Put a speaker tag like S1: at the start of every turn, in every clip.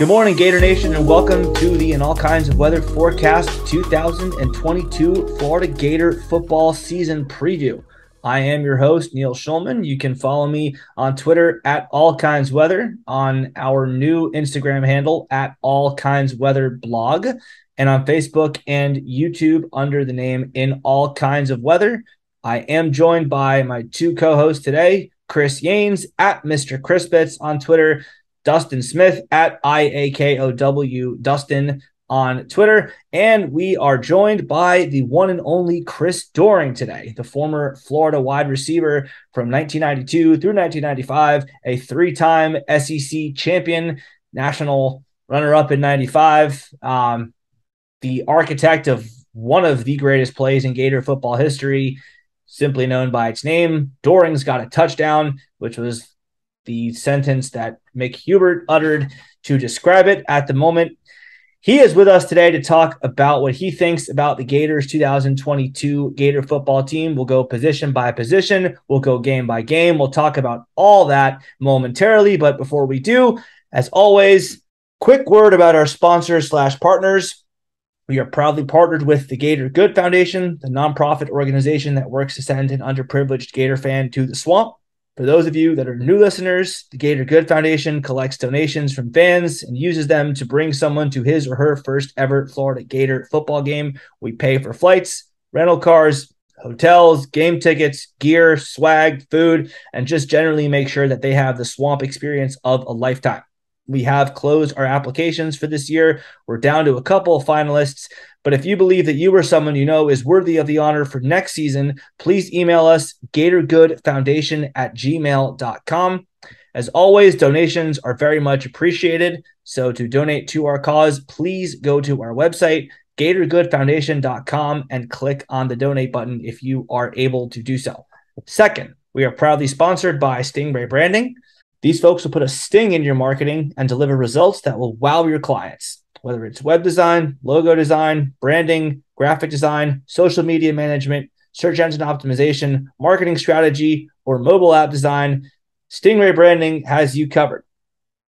S1: Good morning, Gator Nation, and welcome to the In All Kinds of Weather Forecast 2022 Florida Gator football season preview. I am your host, Neil Schulman. You can follow me on Twitter at All Kinds Weather, on our new Instagram handle at All Kinds Weather blog, and on Facebook and YouTube under the name In All Kinds of Weather. I am joined by my two co-hosts today, Chris Yanes at Mr. Crispitz on Twitter, Dustin Smith at IAKOW Dustin on Twitter. And we are joined by the one and only Chris Doering today, the former Florida wide receiver from 1992 through 1995, a three-time SEC champion, national runner-up in 95, the architect of one of the greatest plays in Gator football history, simply known by its name. Doering's got a touchdown, which was the sentence that Mick Hubert uttered to describe it at the moment. He is with us today to talk about what he thinks about the Gators 2022 Gator football team. We'll go position by position. We'll go game by game. We'll talk about all that momentarily. But before we do, as always, quick word about our sponsors / partners. We are proudly partnered with the Gator Good Foundation, the nonprofit organization that works to send an underprivileged Gator fan to the swamp. For those of you that are new listeners, the Gator Good Foundation collects donations from fans and uses them to bring someone to his or her first ever Florida Gator football game. We pay for flights, rental cars, hotels, game tickets, gear, swag, food, and just generally make sure that they have the swamp experience of a lifetime. We have closed our applications for this year. We're down to a couple of finalists. But if you believe that you or someone you know is worthy of the honor for next season, please email us gatorgoodfoundation@gmail.com. As always, donations are very much appreciated. So to donate to our cause, please go to our website, gatorgoodfoundation.com, and click on the donate button if you are able to do so. Second, we are proudly sponsored by Stingray Branding. These folks will put a sting in your marketing and deliver results that will wow your clients. Whether it's web design, logo design, branding, graphic design, social media management, search engine optimization, marketing strategy, or mobile app design, Stingray Branding has you covered.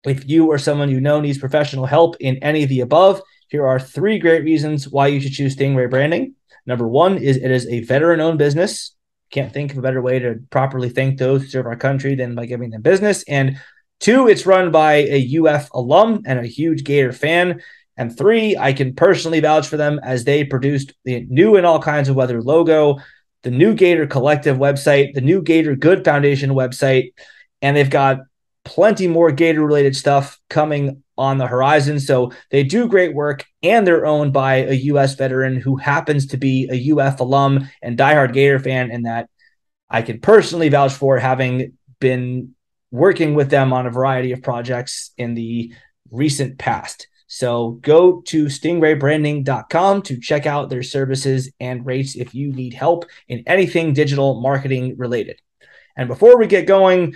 S1: If you or someone you know needs professional help in any of the above, here are 3 great reasons why you should choose Stingray Branding. Number 1 is it is a veteran-owned business. Can't think of a better way to properly thank those who serve our country than by giving them business. And 2, it's run by a UF alum and a huge Gator fan. And 3, I can personally vouch for them as they produced the new In All Kinds of Weather logo, the new Gator Collective website, the new Gator Good Foundation website, and they've got plenty more Gator-related stuff coming on the horizon. So they do great work, and they're owned by a U.S. veteran who happens to be a UF alum and diehard Gator fan, and that I can personally vouch for, having been working with them on a variety of projects in the recent past. So go to stingraybranding.com to check out their services and rates if you need help in anything digital marketing related. And before we get going,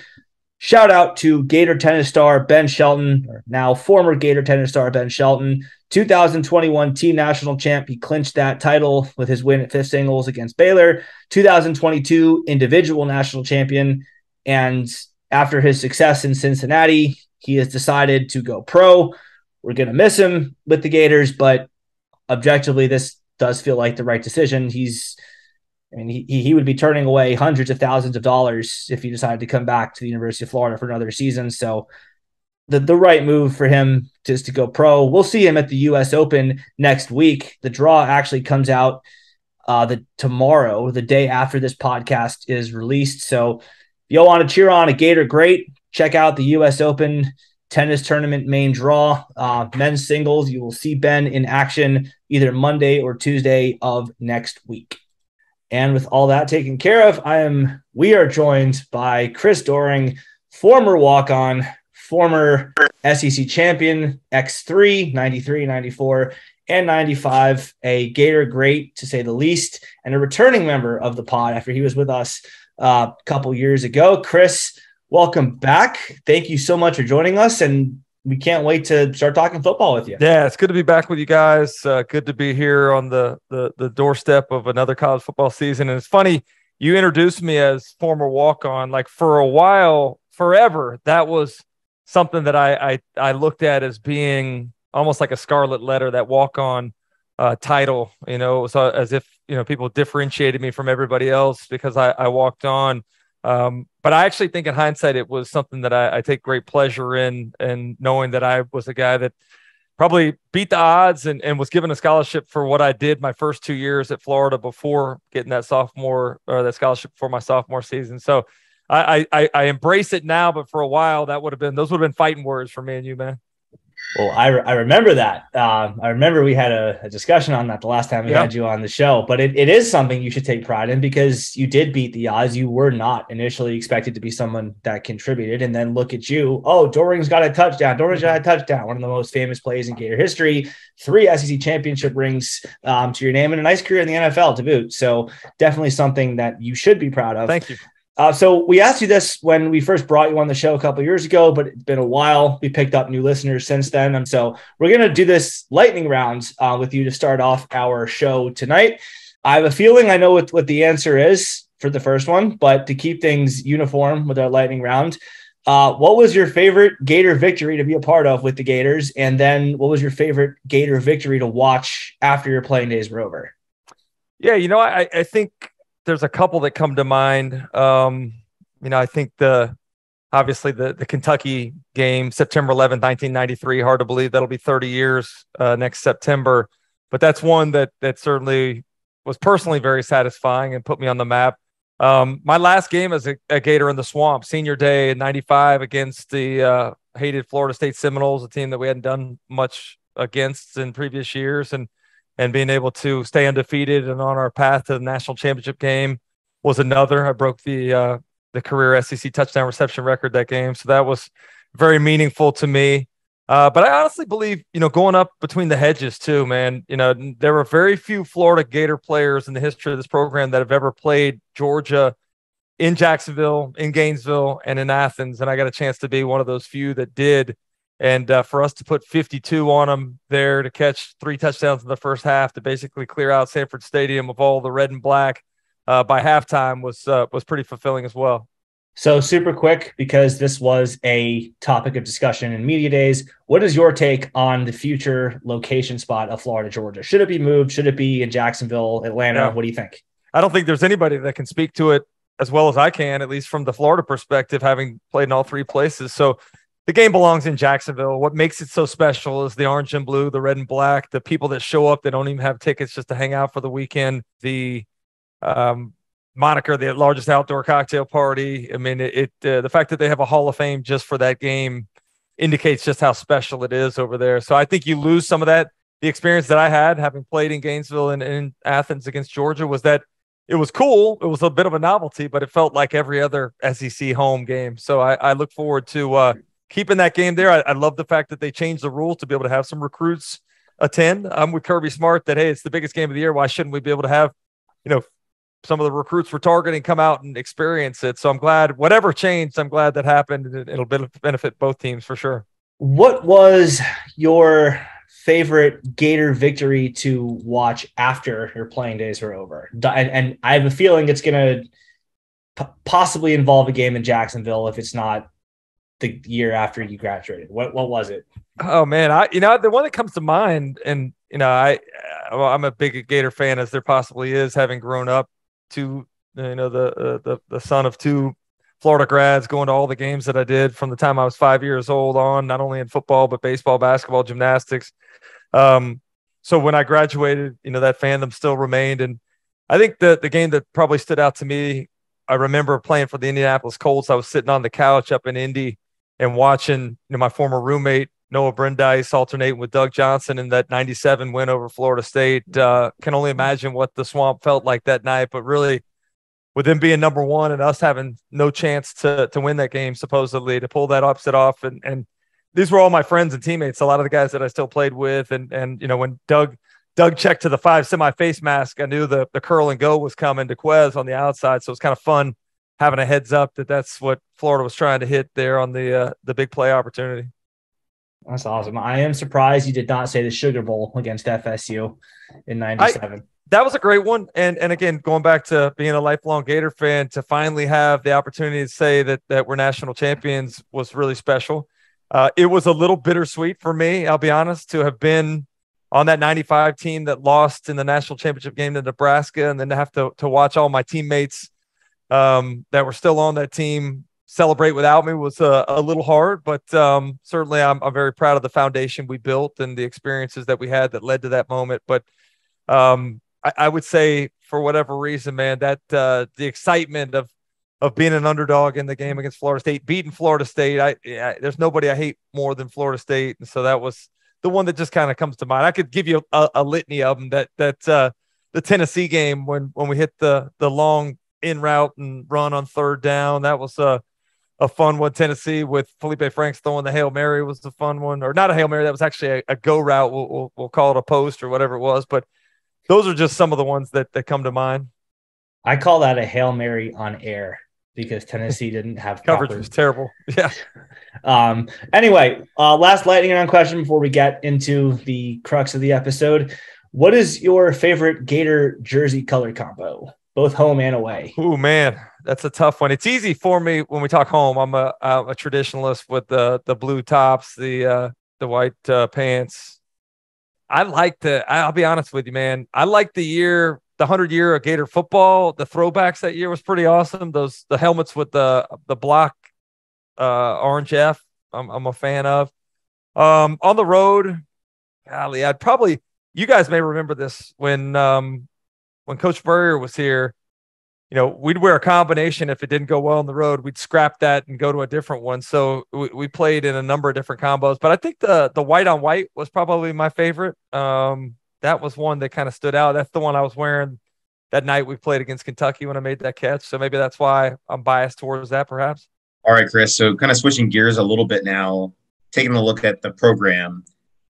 S1: shout out to Gator tennis star Ben Shelton, or now former Gator tennis star Ben Shelton, 2021 team national champ. He clinched that title with his win at fifth singles against Baylor. 2022 individual national champion. And after his success in Cincinnati, he has decided to go pro. We're going to miss him with the Gators, but objectively, this does feel like the right decision. He would be turning away hundreds of thousands of dollars if he decided to come back to the University of Florida for another season. So the right move for him is to go pro. We'll see him at the U.S. Open next week. The draw actually comes out tomorrow, the day after this podcast is released. So if you want to cheer on a Gator great, check out the U.S. Open tennis tournament main draw, men's singles. You will see Ben in action either Monday or Tuesday of next week. And with all that taken care of, we are joined by Chris Doering, former walk-on, former SEC champion, X3, 93, 94, and 95, a Gator great to say the least, and a returning member of the pod after he was with us a couple years ago. Chris, welcome back. Thank you so much for joining us, and we can't wait to start talking football with you.
S2: Yeah, it's good to be back with you guys. Good to be here on the doorstep of another college football season. And it's funny, you introduced me as former walk-on. Like for a while, forever, that was something that I looked at as being almost like a scarlet letter, that walk-on title. So as if people differentiated me from everybody else because I walked on. But I actually think in hindsight, it was something that I take great pleasure in, and knowing that I was a guy that probably beat the odds and was given a scholarship for what I did my first 2 years at Florida before getting that scholarship for my sophomore season. So I embrace it now, but for a while those would have been fighting words for me and you, man.
S1: Well, I remember that. I remember we had a discussion on that the last time we had you on the show, but it is something you should take pride in because you did beat the odds. You were not initially expected to be someone that contributed. And then look at you. Oh, Doering's got a touchdown. Doering's got a touchdown. One of the most famous plays in Gator history. 3 SEC championship rings to your name and a nice career in the NFL to boot. So definitely something that you should be proud of.
S2: Thank you.
S1: So we asked you this when we first brought you on the show a couple of years ago, but it's been a while. We picked up new listeners since then. And so we're going to do this lightning round with you to start off our show tonight. I have a feeling I know what the answer is for the first one, but to keep things uniform with our lightning round, what was your favorite Gator victory to be a part of with the Gators? And then what was your favorite Gator victory to watch after your playing days were over?
S2: Yeah, I think there's a couple that come to mind. I think obviously the Kentucky game, September 11th, 1993, hard to believe that'll be 30 years next September, but that's one that certainly was personally very satisfying and put me on the map. My last game as a Gator in the Swamp, senior day in 95 against the hated Florida State Seminoles, a team that we hadn't done much against in previous years, and being able to stay undefeated and on our path to the national championship game was another. I broke the career SEC touchdown reception record that game. So that was very meaningful to me. But I honestly believe, going up between the hedges too, man, there were very few Florida Gator players in the history of this program that have ever played Georgia in Jacksonville, in Gainesville, and in Athens. And I got a chance to be one of those few that did. And for us to put 52 on them there, to catch 3 touchdowns in the first half, to basically clear out Sanford Stadium of all the red and black by halftime was pretty fulfilling as well.
S1: So super quick, because this was a topic of discussion in media days. What is your take on the future location spot of Florida, Georgia? Should it be moved? Should it be in Jacksonville, Atlanta? Yeah. What do you think?
S2: I don't think there's anybody that can speak to it as well as I can, at least from the Florida perspective, having played in all 3 places. So the game belongs in Jacksonville. What makes it so special is the orange and blue, the red and black, the people that show up that don't even have tickets just to hang out for the weekend, the moniker, the largest outdoor cocktail party. I mean, the fact that they have a Hall of Fame just for that game indicates just how special it is over there. So I think you lose some of that. The experience that I had having played in Gainesville and in Athens against Georgia was that it was cool. It was a bit of a novelty, but it felt like every other SEC home game. So I look forward to keeping that game there. I love the fact that they changed the rules to be able to have some recruits attend. I'm with Kirby Smart that, hey, it's the biggest game of the year. Why shouldn't we be able to have, some of the recruits we're targeting come out and experience it? So I'm glad whatever changed, I'm glad that happened. It'll benefit both teams for sure.
S1: What was your favorite Gator victory to watch after your playing days were over? And I have a feeling it's going to possibly involve a game in Jacksonville if it's not the year after you graduated. What was it?
S2: Oh man, the one that comes to mind, and I'm a big Gator fan as there possibly is, having grown up to the son of 2 Florida grads, going to all the games that I did from the time I was 5 years old on, not only in football but baseball, basketball, gymnastics. So when I graduated, that fandom still remained, and I think the game that probably stood out to me, I remember playing for the Indianapolis Colts. I was sitting on the couch up in Indy and watching my former roommate Noah Brandeis alternating with Doug Johnson in that 97 win over Florida State. Can only imagine what the Swamp felt like that night, but really with them being number 1 and us having no chance to win that game, supposedly, to pull that upset off. And these were all my friends and teammates, a lot of the guys that I still played with. And when Doug checked to the 5 semi-face mask, I knew the curl and go was coming to Quez on the outside. So it was kind of fun having a heads up that that's what Florida was trying to hit there on the big play opportunity.
S1: That's awesome. I am surprised you did not say the Sugar Bowl against FSU in 97.
S2: That was a great one. And again, going back to being a lifelong Gator fan, to finally have the opportunity to say that we're national champions was really special. It was a little bittersweet for me, I'll be honest, to have been on that 95 team that lost in the national championship game to Nebraska, and then to have to watch all my teammates that were still on that team celebrate without me was a little hard. But certainly I'm very proud of the foundation we built and the experiences that we had that led to that moment. But I would say, for whatever reason, man, that the excitement of being an underdog in the game against Florida State, beating Florida State, there's nobody I hate more than Florida State, and so that was the one that just kind of comes to mind. I could give you a litany of them. The Tennessee game when we hit the long in route and run on third down, that was a fun one. Tennessee with Felipe Franks throwing the Hail Mary was the fun one, or not a Hail Mary, that was actually a go route. We'll call it a post or whatever it was, but those are just some of the ones that come to mind.
S1: I call that a Hail Mary on air because Tennessee didn't have
S2: coverage was terrible. Yeah.
S1: Anyway, last lightning round question before we get into the crux of the episode. What is your favorite Gator jersey color combo, both home and away?
S2: Oh man, that's a tough one. It's easy for me when we talk home. I'm a traditionalist with the blue tops, the white pants. I'll be honest with you, man. I like the 100-year of Gator football. The throwbacks that year was pretty awesome. The helmets with the block orange F, I'm a fan of. On the road, golly, you guys may remember this when Coach Spurrier was here. We'd wear a combination. If it didn't go well on the road, we'd scrap that and go to a different one. So we played in a number of different combos, but I think the white on white was probably my favorite. That was one that kind of stood out. That's the one I was wearing that night we played against Kentucky when I made that catch. So maybe that's why I'm biased towards that, perhaps.
S3: All right, Chris. So kind of switching gears a little bit now, taking a look at the program.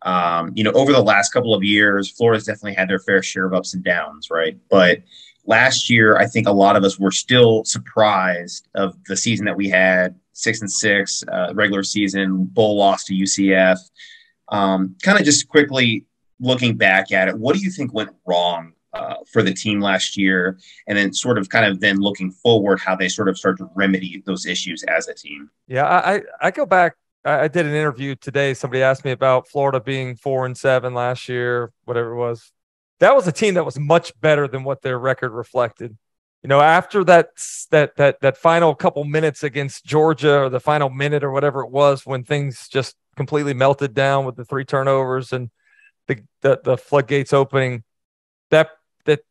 S3: Over the last couple of years, Florida's definitely had their fair share of ups and downs, right? But last year, I think a lot of us were still surprised of the season that we had, 6-6, regular season, bowl loss to UCF. Kind of just quickly looking back at it, what do you think went wrong for the team last year? And then sort of kind of then looking forward, how they sort of start to remedy those issues as a team.
S2: Yeah, I go back. I did an interview today. Somebody asked me about Florida being 4-7 last year, whatever it was. That was a team that was much better than what their record reflected. After that final couple minutes against Georgia, or the final minute or whatever it was, when things just completely melted down with the 3 turnovers and the floodgates opening, that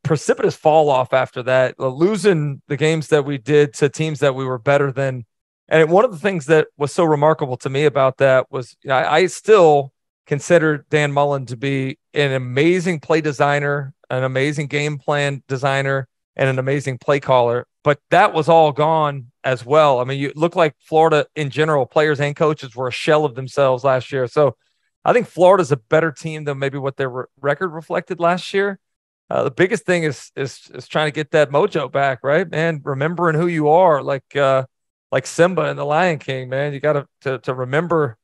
S2: precipitous fall off after that, losing the games that we did to teams that we were better than. And one of the things that was so remarkable to me about that was, I still consider Dan Mullen to be an amazing play designer, an amazing game plan designer, and an amazing play caller. But that was all gone as well. I mean, you look like Florida in general, players and coaches, were a shell of themselves last year. So I think Florida's a better team than maybe what their record reflected last year. The biggest thing is trying to get that mojo back, right, man? Remembering who you are, like Simba and the Lion King, man. You got to remember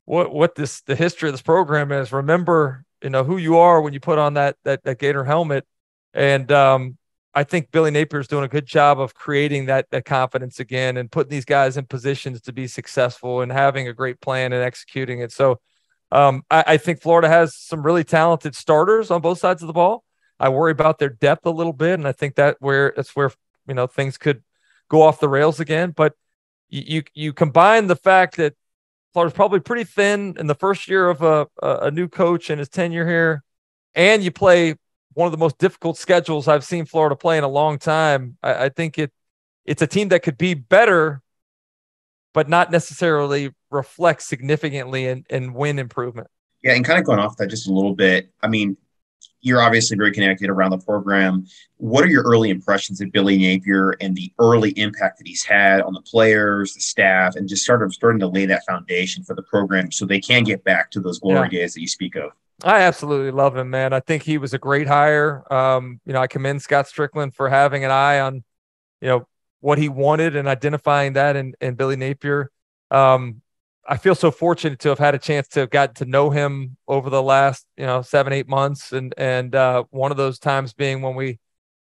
S2: what the history of this program is. Remember, who you are when you put on that Gator helmet. And I think Billy Napier is doing a good job of creating that confidence again and putting these guys in positions to be successful and having a great plan and executing it. So I think Florida has some really talented starters on both sides of the ball. I worry about their depth a little bit, and I think that's where things could go off the rails again. But you combine the fact that Florida's probably pretty thin in the first year of a new coach and his tenure here, and you play one of the most difficult schedules I've seen Florida play in a long time. I think it's a team that could be better, but not necessarily reflect significantly and win improvement.
S3: Yeah, and kind of going off that just a little bit, I mean, you're obviously very connected around the program. What are your early impressions of Billy Napier and the early impact that he's had on the players, the staff, and just starting to lay that foundation for the program so they can get back to those glory days that you speak of?
S2: I absolutely love him, man. I think he was a great hire. I commend Scott Strickland for having an eye on, what he wanted and identifying that in Billy Napier. I feel so fortunate to have had a chance to have gotten to know him over the last, 7-8 months. And one of those times being when we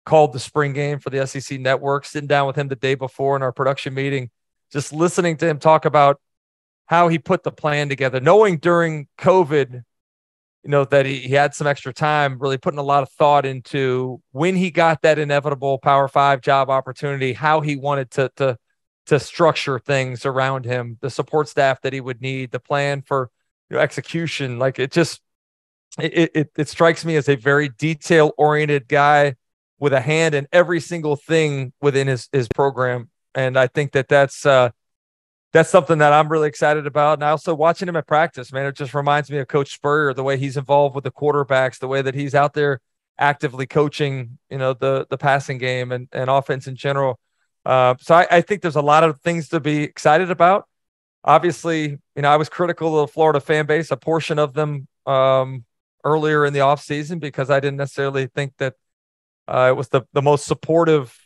S2: called the spring game for the SEC network, sitting down with him the day before in our production meeting, just listening to him talk about how he put the plan together, knowing during COVID, that he had some extra time, really putting a lot of thought into when he got that inevitable Power 5 job opportunity, how he wanted to structure things around him, the support staff that he would need, the plan for execution. Like it strikes me as a very detail oriented guy with a hand in every single thing within his program. And I think that's something that I'm really excited about. And I also watching him at practice, man, it just reminds me of Coach Spurrier, the way he's involved with the quarterbacks, the way that he's out there actively coaching, the passing game and offense in general. So I think there's a lot of things to be excited about. Obviously, I was critical of the Florida fan base, a portion of them earlier in the offseason, because I didn't necessarily think that it was the most supportive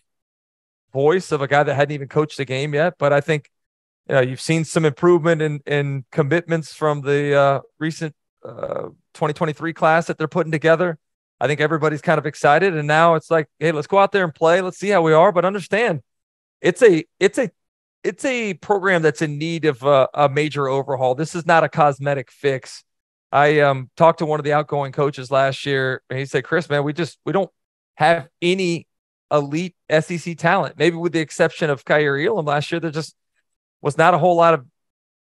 S2: voice of a guy that hadn't even coached the game yet. But I think you've seen some improvement in commitments from the recent 2023 class that they're putting together. I think everybody's kind of excited, and now it's like, hey, let's go out there and play. Let's see how we are, but understand it's a program that's in need of a major overhaul. This is not a cosmetic fix. I talked to one of the outgoing coaches last year, and he said, Chris, man, we don't have any elite SEC talent. Maybe with the exception of Kaiir Elam last year, there just was not a whole lot of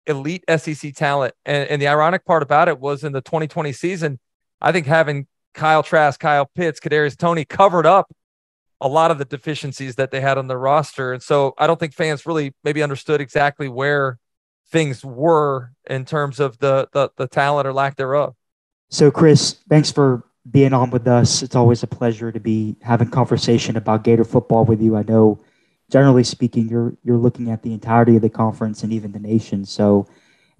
S2: elite SEC talent. And the ironic part about it was in the 2020 season, I think having Kyle Trask, Kyle Pitts, Kadarius Toney covered up a lot of the deficiencies that they had on the roster. And so I don't think fans really maybe understood exactly where things were in terms of the talent or lack thereof.
S4: So Chris, thanks for being on with us. It's always a pleasure to be having conversation about Gator football with you. I know, generally speaking, you're looking at the entirety of the conference and even the nation. So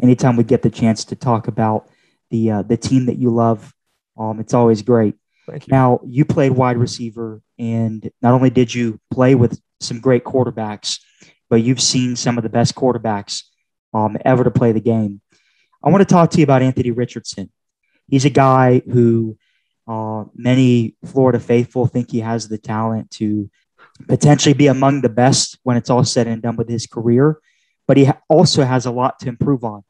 S4: anytime we get the chance to talk about the team that you love, it's always great.
S2: Thank you.
S4: Now, you played wide receiver, and not only did you play with some great quarterbacks, but you've seen some of the best quarterbacks ever to play the game. I want to talk to you about Anthony Richardson. He's a guy who many Florida faithful think he has the talent to potentially be among the best when it's all said and done with his career, but he also has a lot to improve on.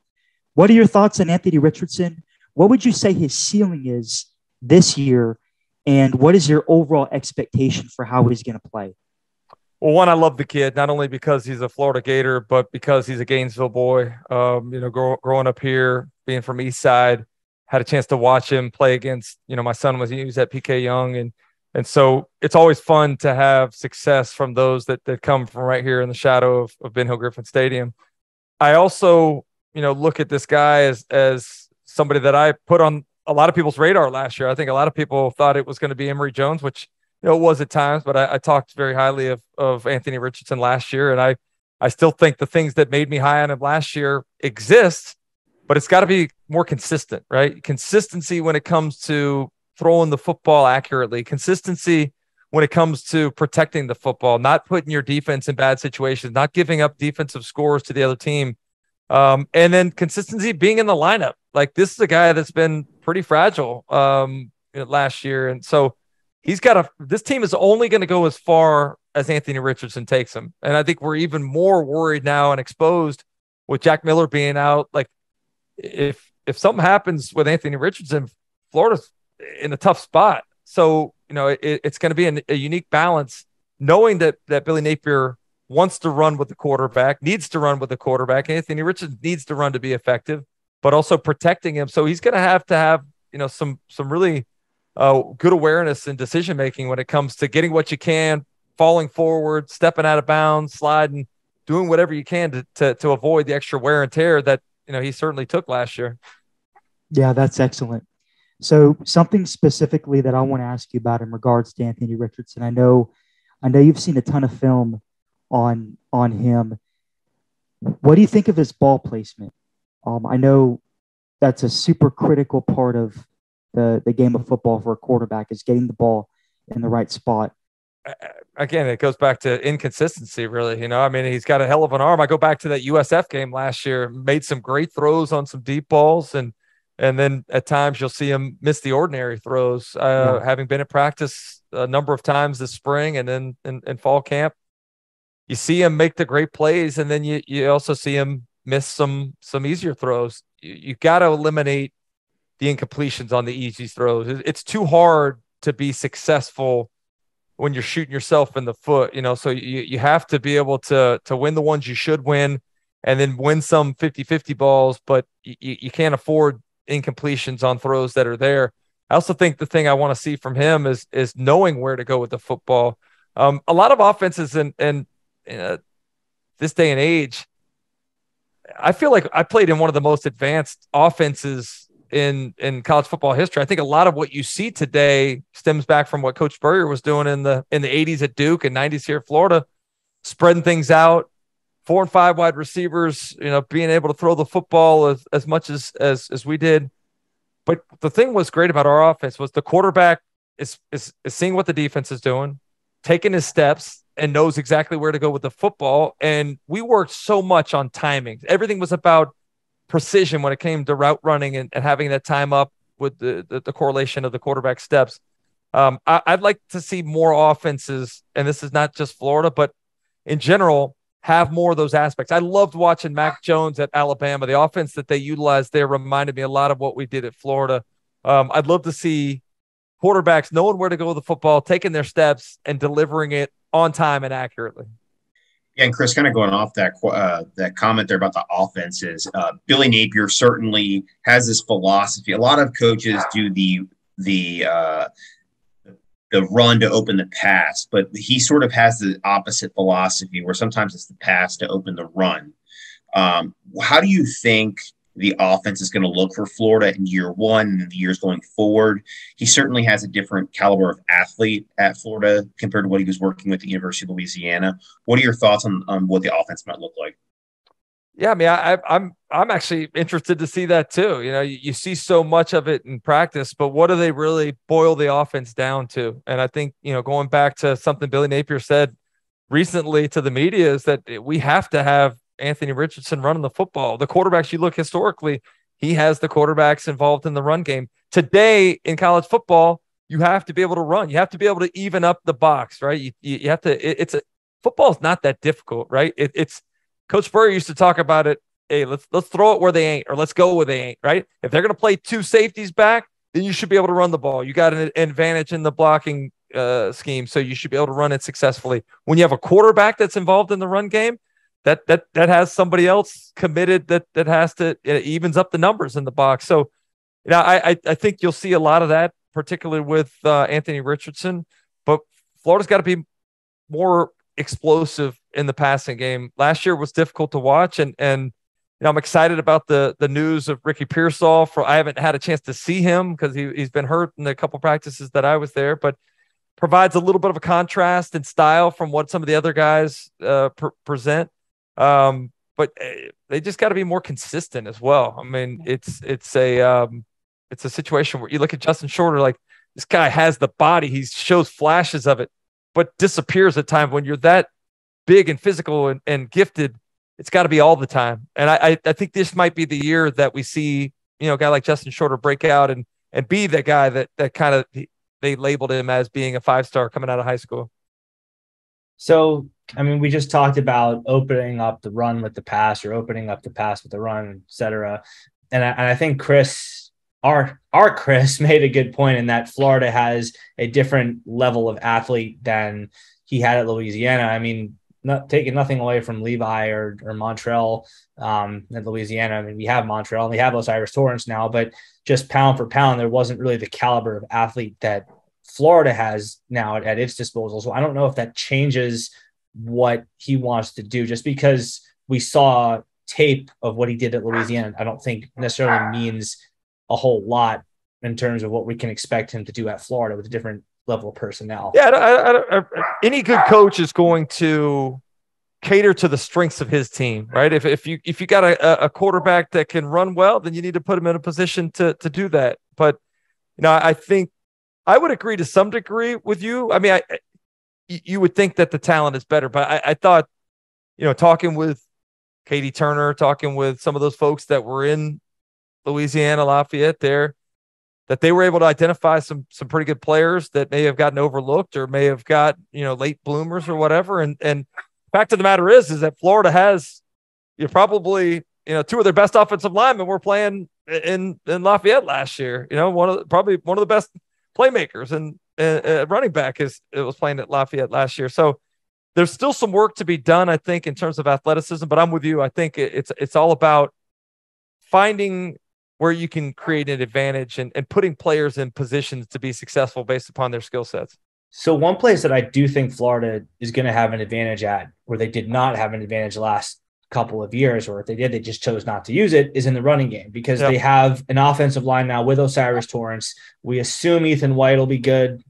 S4: What are your thoughts on Anthony Richardson? What would you say his ceiling is this year, and what is your overall expectation for how he's going to play?
S2: Well, one, I love the kid, not only because he's a Florida Gator, but because he's a Gainesville boy. Growing up here, being from East Side, had a chance to watch him play against, my son he was at PK Young. And so it's always fun to have success from those that come from right here in the shadow of Ben Hill Griffin Stadium. I also, look at this guy as somebody that I put on a lot of people's radar last year. I think a lot of people thought it was going to be Emory Jones, which it was at times, but I talked very highly of Anthony Richardson last year. And I still think the things that made me high on him last year exist, but it's got to be more consistent, right? Consistency when it comes to throwing the football accurately, consistency when it comes to protecting the football, not putting your defense in bad situations, not giving up defensive scores to the other team. And then consistency being in the lineup. Like, this is a guy that's been pretty fragile last year. And so this team is only going to go as far as Anthony Richardson takes them. And I think we're even more worried now and exposed with Jack Miller being out. Like, if something happens with Anthony Richardson, Florida's in a tough spot. So, it's going to be a unique balance, knowing that Billy Napier wants to run with the quarterback, needs to run with the quarterback. Anthony Richardson needs to run to be effective, but also protecting him. So he's going to have, some really good awareness and decision-making when it comes to getting what you can, falling forward, stepping out of bounds, sliding, doing whatever you can to avoid the extra wear and tear that, he certainly took last year.
S4: Yeah, that's excellent. So something specifically that I want to ask you about in regards to Anthony Richardson. I know you've seen a ton of film on him. What do you think of his ball placement? I know that's a super critical part of the game of football for a quarterback, is getting the ball in the right spot.
S2: Again, it goes back to inconsistency, really. He's got a hell of an arm. I go back to that USF game last year, made some great throws on some deep balls, and then at times you'll see him miss the ordinary throws. Having been at practice a number of times this spring and then in fall camp, you see him make the great plays, and then you also see him miss some easier throws. You got to eliminate the incompletions on the easy throws. It's too hard to be successful when you're shooting yourself in the foot, so you have to be able to win the ones you should win and then win some 50-50 balls, but you can't afford incompletions on throws that are there. I also think the thing I want to see from him is knowing where to go with the football. A lot of offenses in this day and age, I feel like I played in one of the most advanced offenses in college football history. I think a lot of what you see today stems back from what Coach Spurrier was doing in the 80s at Duke and 90s here at Florida, spreading things out, 4 and 5 wide receivers, being able to throw the football as much as we did. But the thing was great about our offense was the quarterback is seeing what the defense is doing, taking his steps, and knows exactly where to go with the football. And we worked so much on timing. Everything was about precision when it came to route running and having that time up with the correlation of the quarterback steps. I'd like to see more offenses, and this is not just Florida, but in general, have more of those aspects. I loved watching Mac Jones at Alabama. The offense that they utilized there reminded me a lot of what we did at Florida. I'd love to see quarterbacks knowing where to go with the football, taking their steps, and delivering it on time and accurately.
S3: Yeah, and Chris, kind of going off that comment there about the offenses, Billy Napier certainly has this philosophy. A lot of coaches do the run to open the pass, but he sort of has the opposite philosophy where sometimes it's the pass to open the run. How do you think the offense is going to look for Florida in year one and the years going forward? He certainly has a different caliber of athlete at Florida compared to what he was working with at the University of Louisiana. What are your thoughts on what the offense might look like?
S2: Yeah, I mean, I'm actually interested to see that too. You see so much of it in practice, but what do they really boil the offense down to? And I think, going back to something Billy Napier said recently to the media is that we have to have Anthony Richardson running the football. The quarterbacks, you look historically, he has the quarterbacks involved in the run game. Today in college football, you have to be able to run. You have to be able to even up the box, right? You have to. Football is not that difficult, right? It's Coach Spurrier used to talk about it. Hey, let's throw it where they ain't, or let's go where they ain't, right? If they're going to play 2 safeties back, then you should be able to run the ball. You got an advantage in the blocking scheme, so you should be able to run it successfully. When you have a quarterback that's involved in the run game, that has somebody else committed that has to, it evens up the numbers in the box. So, I think you'll see a lot of that, particularly with Anthony Richardson. But Florida's got to be more explosive in the passing game. Last year was difficult to watch, and I'm excited about the news of Ricky Pearsall. I haven't had a chance to see him because he's been hurt in a couple practices that I was there, but provides a little bit of a contrast in style from what some of the other guys present. But they just got to be more consistent as well. I mean, it's a situation where you look at Justin Shorter, like this guy has the body, he shows flashes of it, but disappears at times. When you're that big and physical and gifted, it's got to be all the time. And I think this might be the year that we see, a guy like Justin Shorter break out and be the guy that kind of they labeled him as being a 5-star coming out of high school.
S1: So, I mean, we just talked about opening up the run with the pass, or opening up the pass with the run, et cetera. And I think Chris, our Chris, made a good point in that Florida has a different level of athlete than he had at Louisiana. I mean, not taking nothing away from Levi or Montrell at Louisiana. I mean, we have Montrell and we have Osiris Torrance now, but just pound for pound, there wasn't really the caliber of athlete that Florida has now at its disposal. So I don't know if that changes what he wants to do. Just because we saw tape of what he did at Louisiana, I don't think necessarily means a whole lot in terms of what we can expect him to do at Florida with a different level of personnel.
S2: Yeah, any good coach is going to cater to the strengths of his team, right? If you got a quarterback that can run well, then you need to put him in a position to do that. But I think I would agree to some degree with you. I mean, you would think that the talent is better, but I thought, talking with Katie Turner, talking with some of those folks that were in Louisiana Lafayette there, that they were able to identify some pretty good players that may have gotten overlooked or may have got, late bloomers or whatever. And fact of the matter is that Florida has probably, two of their best offensive linemen were playing in Lafayette last year. Probably one of the best playmakers and running back was playing at Lafayette last year. So there's still some work to be done, I think, in terms of athleticism. But I'm with you. I think it's all about finding where you can create an advantage and putting players in positions to be successful based upon their skill sets.
S1: So one place that I do think Florida is going to have an advantage at, where they did not have an advantage last couple of years, or if they did, they just chose not to use it, is in the running game, because they have an offensive line now with O'Cyrus Torrence. We assume Ethan White will be good.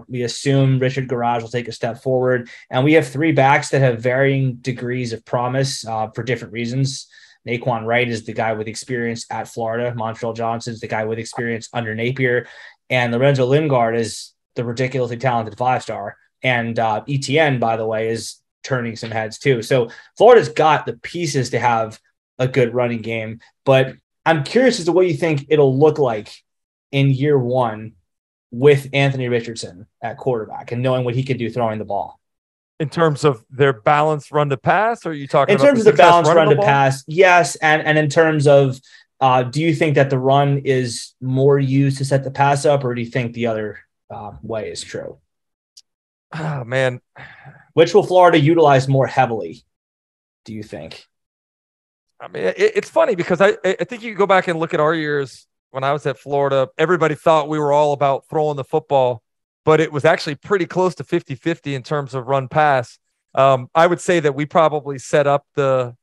S1: We assume Richard Garage will take a step forward. And we have 3 backs that have varying degrees of promise for different reasons. Naquan Wright is the guy with experience at Florida. Montreal Johnson's the guy with experience under Napier. And Lorenzo Lingard is the ridiculously talented 5-star. And ETN, by the way, is turning some heads too. So Florida's got the pieces to have a good running game, but I'm curious as to what you think it'll look like in year 1 with Anthony Richardson at quarterback and knowing what he can do throwing the ball.
S2: In terms of their balanced run to pass, or are you talking
S1: in terms of the balanced run to pass? Yes. And in terms of, do you think that the run is more used to set the pass up, or do you think the other way is true?
S2: Oh, man.
S1: Which will Florida utilize more heavily, do you think?
S2: I mean, it's funny because I think you go back and look at our years when I was at Florida. Everybody thought we were all about throwing the football, but it was actually pretty close to 50-50 in terms of run pass. I would say that we probably set up the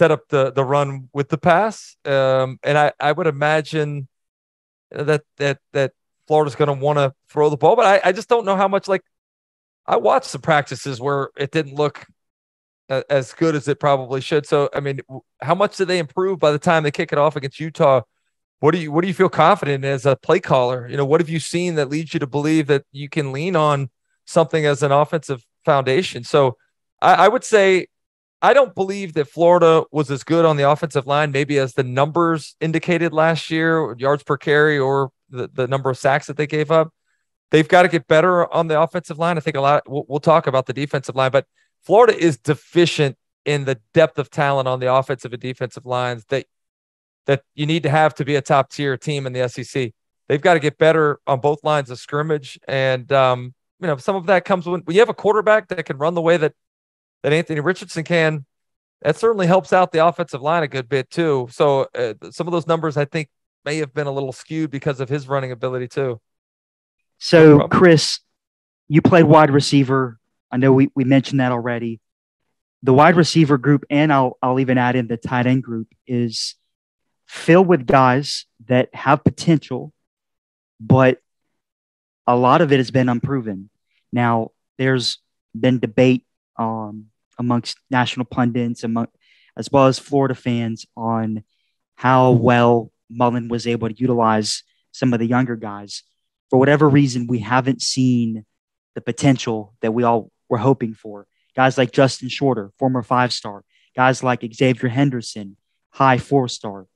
S2: run with the pass. And I would imagine that Florida's going to want to throw the ball, but I just don't know how much. Like, I watched some practices where it didn't look as good as it probably should. So, I mean, how much did they improve by the time they kick it off against Utah? What do you feel confident in as a play caller? What have you seen that leads you to believe that you can lean on something as an offensive foundation? So I would say I don't believe that Florida was as good on the offensive line, maybe as the numbers indicated last year, yards per carry or the number of sacks that they gave up. They've got to get better on the offensive line. I think we'll talk about the defensive line, but Florida is deficient in the depth of talent on the offensive and defensive lines that you need to have to be a top tier team in the SEC. They've got to get better on both lines of scrimmage. And, some of that comes when you have a quarterback that can run the way that Anthony Richardson can. That certainly helps out the offensive line a good bit too. So some of those numbers I think may have been a little skewed because of his running ability too.
S4: So, Chris, you played wide receiver. I know we mentioned that already. The wide receiver group, and I'll even add in the tight end group, is filled with guys that have potential, but a lot of it has been unproven. Now, there's been debate amongst national pundits, as well as Florida fans, on how well Mullen was able to utilize some of the younger guys. For whatever reason, we haven't seen the potential that we all were hoping for. Guys like Justin Shorter, former 5-star. Guys like Xavier Henderson, high 4-star.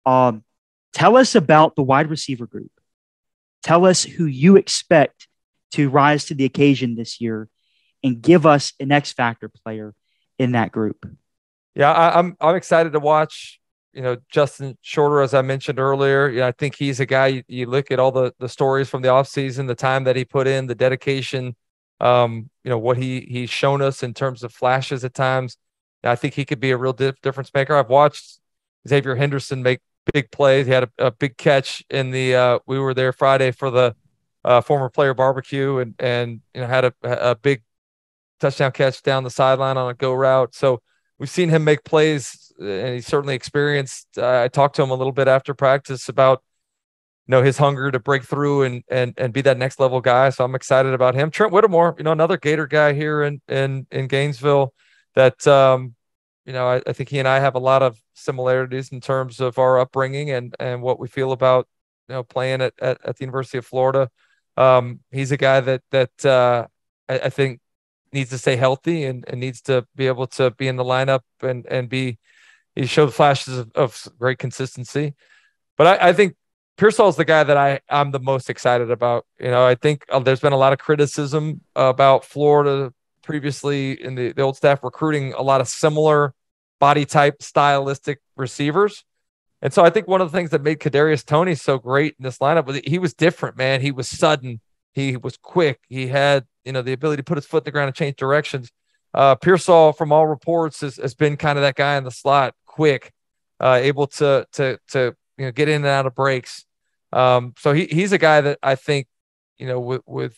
S4: Tell us about the wide receiver group. Tell us who you expect to rise to the occasion this year, and give us an X factor player in that group.
S2: Yeah, I'm excited to watch. Justin Shorter, as I mentioned earlier. I think he's a guy. You look at all the stories from the offseason, the time that he put in, the dedication. What he's shown us in terms of flashes at times. I think he could be a real difference maker. I've watched Xavier Henderson make big plays. He had a big catch in the. We were there Friday for the former player barbecue, and had a big touchdown catch down the sideline on a go route. So we've seen him make plays, and he's certainly experienced. I talked to him a little bit after practice about his hunger to break through and be that next level guy. So I'm excited about him. Trent Whittemore, another Gator guy here in Gainesville that I think he and I have a lot of similarities in terms of our upbringing and what we feel about playing at the University of Florida. He's a guy that I think needs to stay healthy and needs to be able to be in the lineup and he showed flashes of great consistency. But I think Pearsall is the guy that I'm the most excited about. I think there's been a lot of criticism about Florida previously in the old staff recruiting a lot of similar body type, stylistic receivers. And so I think one of the things that made Kadarius Toney so great in this lineup was he was different, man. He was sudden. He was quick. He had, the ability to put his foot in the ground and change directions. Pearsall, from all reports, has been kind of that guy in the slot, quick, able to get in and out of breaks. So he's a guy that I think, with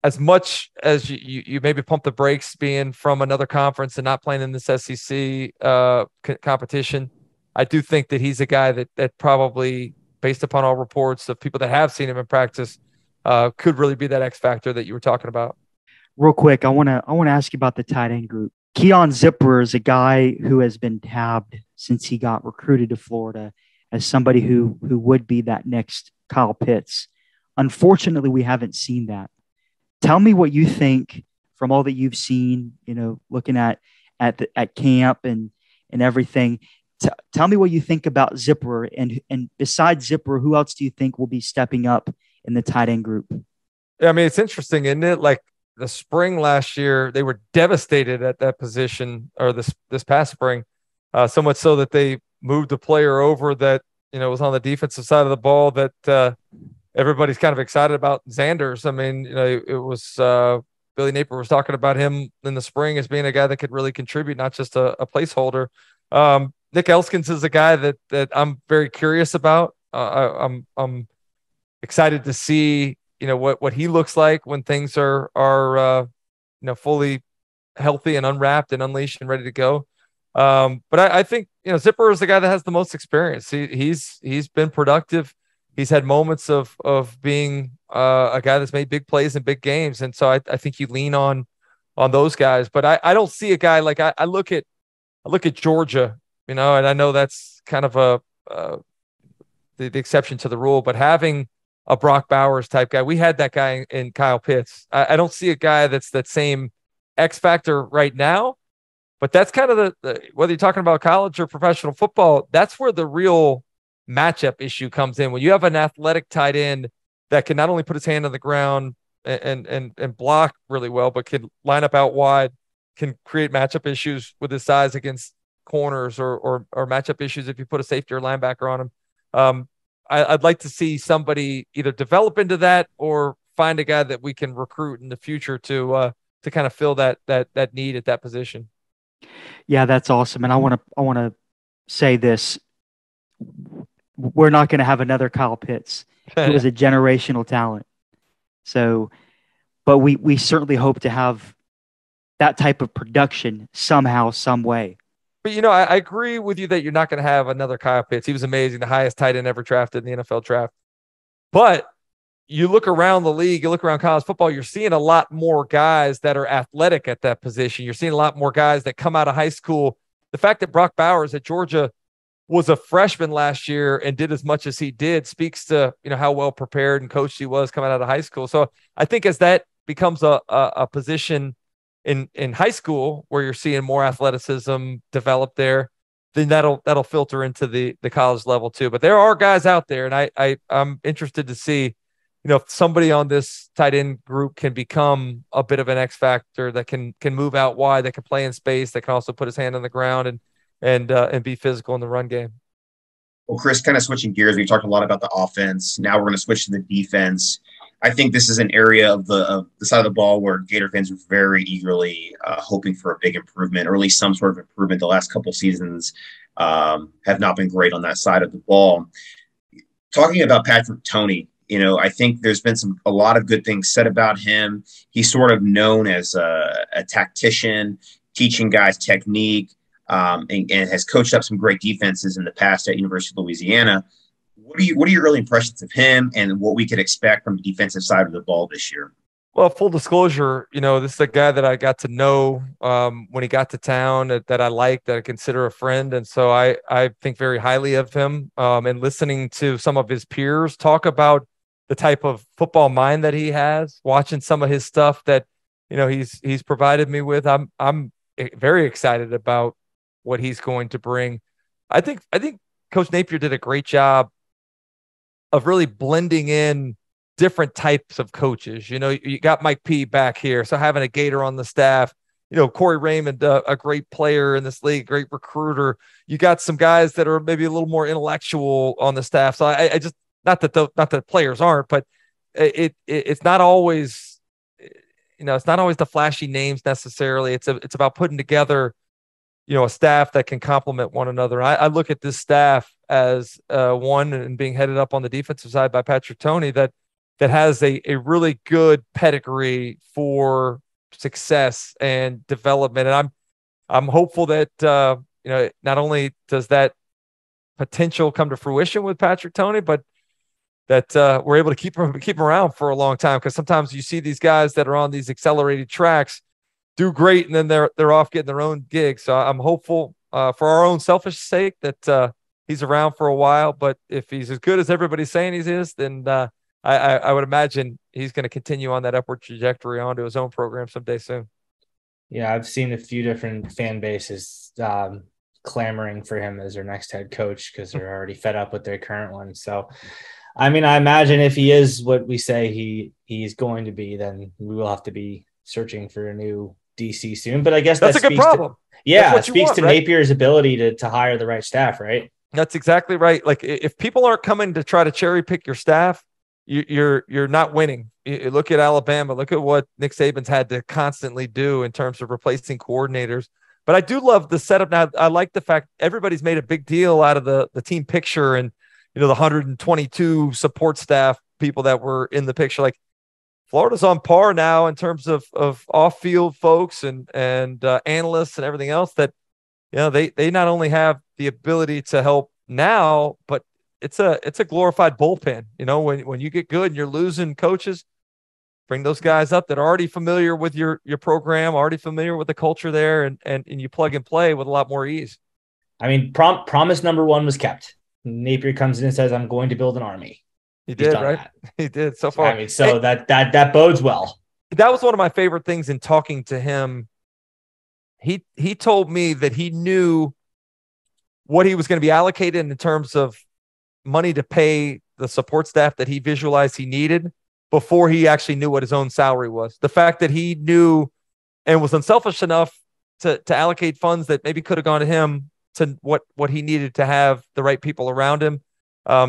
S2: as much as you maybe pump the brakes being from another conference and not playing in this SEC competition, I do think that he's a guy that probably, based upon all reports of people that have seen him in practice, could really be that X factor that you were talking about.
S4: Real quick, I want to ask you about the tight end group. Keon Zipper is a guy who has been tabbed since he got recruited to Florida as somebody who would be that next Kyle Pitts. Unfortunately, we haven't seen that. Tell me what you think from all that you've seen, looking at camp and everything. Tell me what you think about Zipper, and besides Zipper, who else do you think will be stepping up in the tight end group?
S2: Yeah, I mean, it's interesting, isn't it? Like the spring last year, they were devastated at that position, or this past spring, so much so that they moved a player over that was on the defensive side of the ball that everybody's kind of excited about. Xanders. I mean, it was Billy Napier was talking about him in the spring as being a guy that could really contribute, not just a placeholder. Nick Elskins is a guy that I'm very curious about. I'm excited to see, what he looks like when things are fully healthy and unwrapped and unleashed and ready to go. But I think, Zipper is the guy that has the most experience. He's been productive. He's had moments of being a guy that's made big plays in big games. And so I think you lean on those guys, but I don't see a guy like I look at Georgia, and I know that's kind of the exception to the rule, but having a Brock Bowers type guy, we had that guy in Kyle Pitts. I don't see a guy that's that same X factor right now, but that's kind of the whether you're talking about college or professional football, that's where the real matchup issue comes in. When you have an athletic tight end that can not only put his hand on the ground and block really well, but can line up out wide, can create matchup issues with his size against corners or matchup issues if you put a safety or linebacker on him. I'd like to see somebody either develop into that or find a guy that we can recruit in the future to kind of fill that need at that position.
S4: Yeah, that's awesome. And I want to say this. We're not going to have another Kyle Pitts. He was a generational talent. So, but we certainly hope to have that type of production somehow, some way.
S2: But, I agree with you that you're not going to have another Kyle Pitts. He was amazing, the highest tight end ever drafted in the NFL draft. But you look around the league, you look around college football, you're seeing a lot more guys that are athletic at that position. You're seeing a lot more guys that come out of high school. The fact that Brock Bowers at Georgia was a freshman last year and did as much as he did speaks to, how well prepared and coached he was coming out of high school. So I think as that becomes a position in high school where you're seeing more athleticism develop there, then that'll filter into the college level too. But there are guys out there, and I'm interested to see, if somebody on this tight end group can become a bit of an X factor that can move out wide, that can play in space, that can also put his hand on the ground and be physical in the run game.
S3: Well, Chris, kind of switching gears, we talked a lot about the offense. Now we're going to switch to the defense. I think this is an area of the side of the ball where Gator fans are very eagerly hoping for a big improvement, or at least some sort of improvement. The last couple seasons have not been great on that side of the ball. Talking about Patrick Toney, I think there's been a lot of good things said about him. He's sort of known as a tactician, teaching guys technique, and has coached up some great defenses in the past at University of Louisiana. What are your early impressions of him and what we could expect from the defensive side of the ball this year?
S2: Well, full disclosure, this is a guy that I got to know when he got to town, that I like, that I consider a friend. And so I think very highly of him, and listening to some of his peers talk about the type of football mind that he has, watching some of his stuff that, he's provided me with. I'm very excited about what he's going to bring. I think Coach Napier did a great job of really blending in different types of coaches. You got Mike P back here, so having a Gator on the staff Corey Raymond, a great player in this league, great recruiter. You got some guys that are maybe a little more intellectual on the staff. So I just, not that players aren't, but it's not always, it's not always the flashy names necessarily. It's about putting together, a staff that can complement one another. I look at this staff as one, and being headed up on the defensive side by Patrick Toney, that has a really good pedigree for success and development. And I'm hopeful that not only does that potential come to fruition with Patrick Toney, but that we're able to keep him around for a long time. Because sometimes you see these guys that are on these accelerated tracks do great, and then they're off getting their own gig. So I'm hopeful for our own selfish sake that he's around for a while. But if he's as good as everybody's saying he is, then I would imagine he's going to continue on that upward trajectory onto his own program someday soon.
S1: Yeah, I've seen a few different fan bases clamoring for him as their next head coach because they're already fed up with their current one. So, I mean, I imagine if he is what we say he's going to be, then we will have to be searching for a new DC soon. But I guess
S2: that's a good problem.
S1: It speaks to Napier's ability to hire the right staff, right?
S2: That's exactly right. Like, if people aren't coming to try to cherry pick your staff, you're not winning. You look at Alabama. Look at what Nick Saban's had to constantly do in terms of replacing coordinators. But I do love the setup now. I like the fact everybody's made a big deal out of the team picture and the 122 support staff people that were in the picture. Like, Florida's on par now in terms of off-field folks and analysts and everything else that, they not only have the ability to help now, but it's a glorified bullpen. When you get good and you're losing coaches, bring those guys up that are already familiar with your program, already familiar with the culture there, and you plug and play with a lot more ease.
S1: I mean, promise number one was kept. Napier comes in and says, "I'm going to build an army."
S2: He did, right? That. He did so far.
S1: I mean, so that bodes well.
S2: That was one of my favorite things in talking to him. He told me that he knew what he was going to be allocated in terms of money to pay the support staff that he visualized he needed before he actually knew what his own salary was. The fact that he knew and was unselfish enough to allocate funds that maybe could have gone to him to what he needed to have the right people around him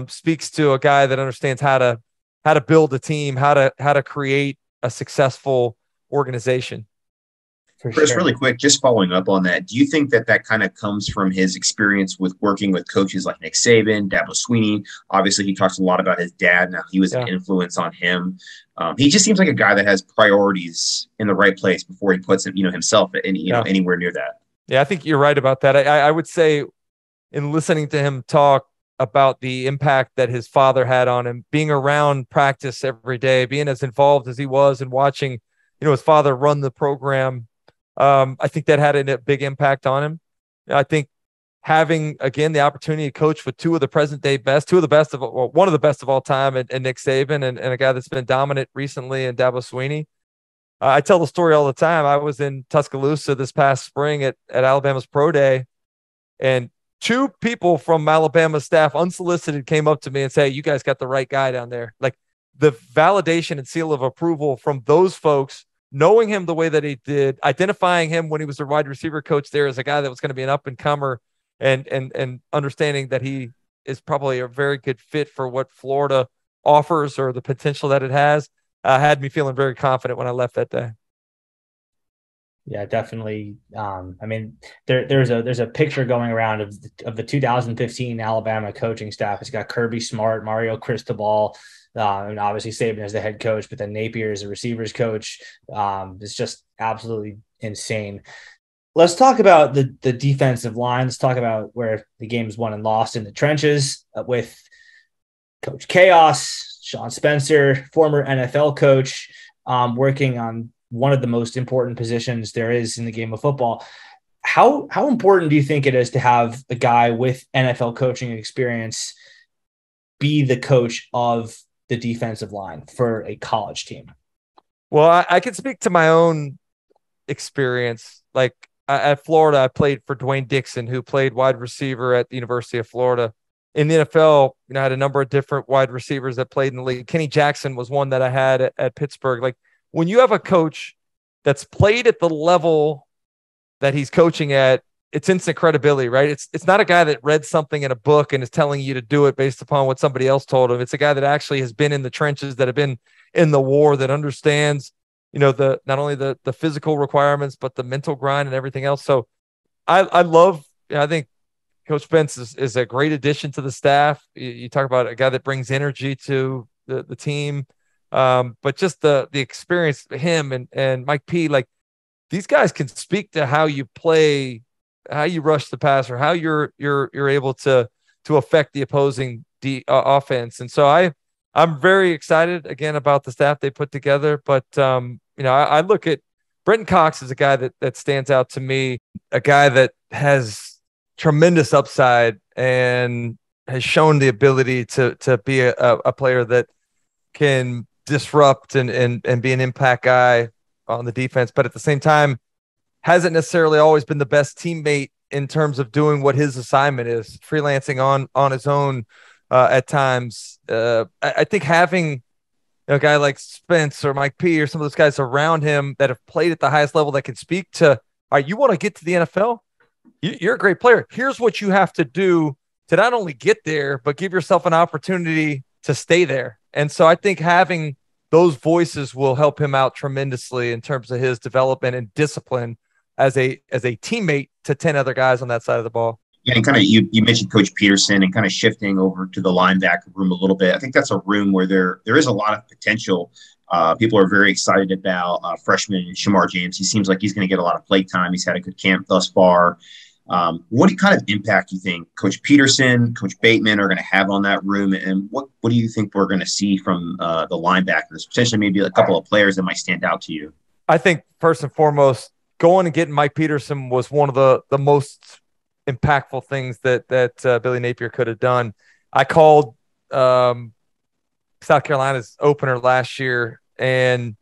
S2: speaks to a guy that understands how to build a team, how to create a successful organization.
S3: Chris, really quick, just following up on that, do you think that kind of comes from his experience with working with coaches like Nick Saban, Dabo Swinney? Obviously, he talks a lot about his dad and how he was an influence on him. He just seems like a guy that has priorities in the right place before he puts himself anywhere near that.
S2: Yeah, I think you're right about that. I would say, in listening to him talk about the impact that his father had on him, being around practice every day, being as involved as he was, and watching his father run the program. I think that had a big impact on him. I think having, again, the opportunity to coach with one of the best of all time, and Nick Saban, and a guy that's been dominant recently in Dabo Swinney. I tell the story all the time. I was in Tuscaloosa this past spring at Alabama's Pro Day, and two people from Alabama's staff, unsolicited, came up to me and say, "You guys got the right guy down there." Like, the validation and seal of approval from those folks, knowing him the way that he did, identifying him when he was a wide receiver coach there as a guy that was going to be an up and comer, and understanding that he is probably a very good fit for what Florida offers or the potential that it has, had me feeling very confident when I left that day.
S1: Yeah, definitely. I mean, there's a picture going around of the 2015 Alabama coaching staff. It's got Kirby Smart, Mario Cristobal, and obviously Saban as the head coach, but then Napier as the receivers coach. It's just absolutely insane. Let's talk about the defensive line. Let's talk about where the game is won and lost in the trenches with Coach Chaos, Sean Spencer, former NFL coach, working on one of the most important positions there is in the game of football. How important do you think it is to have a guy with NFL coaching experience be the coach of the defensive line for a college team?
S2: Well, I can speak to my own experience. Like, at Florida, I played for Dwayne Dixon, who played wide receiver at the University of Florida. In the NFL, I had a number of different wide receivers that played in the league. Kenny Jackson was one that I had at Pittsburgh. Like, when you have a coach that's played at the level that he's coaching at, it's instant credibility, right? It's not a guy that read something in a book and is telling you to do it based upon what somebody else told him. It's a guy that actually has been in the trenches, that have been in the war, that understands, the not only the physical requirements, but the mental grind and everything else. So I love, I think Coach Spence is a great addition to the staff. You talk about a guy that brings energy to the team. But just the experience, him and Mike P, like, these guys can speak to how you play, how you rush the passer, how you're able to affect the opposing offense. And so I'm very excited again about the staff they put together. But I look at Brenton Cox as a guy that stands out to me, a guy that has tremendous upside and has shown the ability to be a player that can disrupt and be an impact guy on the defense, but at the same time hasn't necessarily always been the best teammate in terms of doing what his assignment is, freelancing on his own at times. I think having a guy like Spence or Mike P or some of those guys around him that have played at the highest level that can speak to, all right, you want to get to the NFL? You're a great player. Here's what you have to do to not only get there, but give yourself an opportunity to stay there. And so I think having those voices will help him out tremendously in terms of his development and discipline as a teammate to 10 other guys on that side of the ball.
S3: Yeah, and kind of you mentioned Coach Peterson and kind of shifting over to the linebacker room a little bit. I think that's a room where there is a lot of potential. People are very excited about freshman Shamar James. He seems like he's going to get a lot of play time. He's had a good camp thus far. What kind of impact do you think Coach Peterson, Coach Bateman are going to have on that room? And what do you think we're going to see from the linebackers, potentially maybe a couple of players that might stand out to you?
S2: I think first and foremost, going and getting Mike Peterson was one of the most impactful things that Billy Napier could have done. I called South Carolina's opener last year, and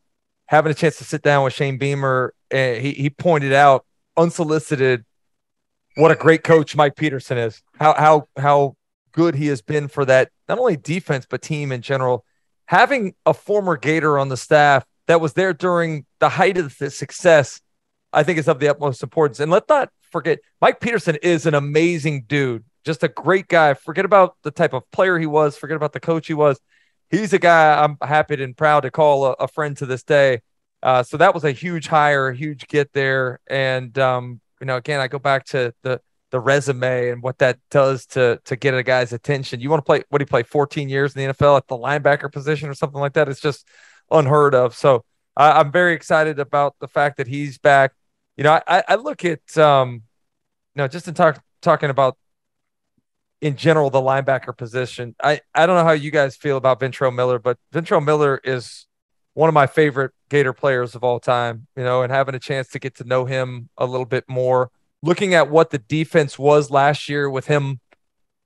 S2: having a chance to sit down with Shane Beamer, he pointed out unsolicited what a great coach Mike Peterson is, how good he has been for that, not only defense, but team in general. Having a former Gator on the staff that was there during the height of the success, I think is of the utmost importance. And let's not forget, Mike Peterson is an amazing dude, just a great guy. Forget about the type of player he was. Forget about the coach he was. He's a guy I'm happy and proud to call a friend to this day. So that was a huge hire, a huge get there. And, again, I go back to the resume and what that does to get a guy's attention. You want to play, what do you play, 14 years in the NFL at the linebacker position or something like that? It's just unheard of. So I'm very excited about the fact that he's back. I look at, just in talking about in general, the linebacker position. I don't know how you guys feel about Ventrell Miller, but Ventrell Miller is one of my favorite Gator players of all time, and having a chance to get to know him a little bit more, looking at what the defense was last year with him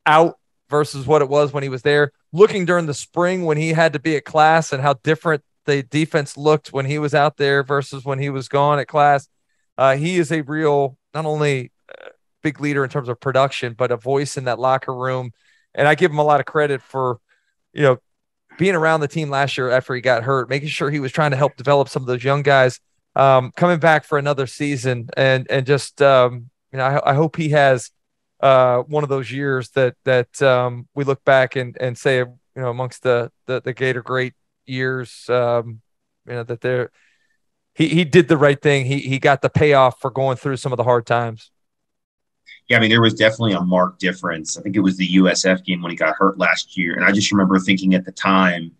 S2: out versus what it was when he was there, looking during the spring when he had to be at class and how different the defense looked when he was out there versus when he was gone at class. He is a real, not only big leader in terms of production, but a voice in that locker room. And I give him a lot of credit for, being around the team last year after he got hurt, making sure he was trying to help develop some of those young guys, coming back for another season. And just, I hope he has one of those years that we look back and say, amongst the Gator great years, that he did the right thing. He got the payoff for going through some of the hard times.
S3: Yeah, I mean, there was definitely a marked difference. I think it was the USF game when he got hurt last year. And I just remember thinking at the time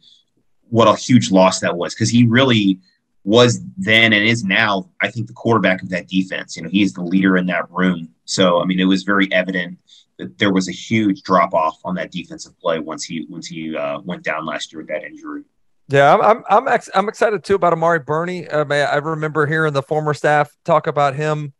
S3: what a huge loss that was, because he really was then and is now, I think, the quarterback of that defense. He is the leader in that room. So, I mean, it was very evident that there was a huge drop off on that defensive play once he went down last year with that injury.
S2: Yeah, I'm excited too about Amari Burney. I remember hearing the former staff talk about him,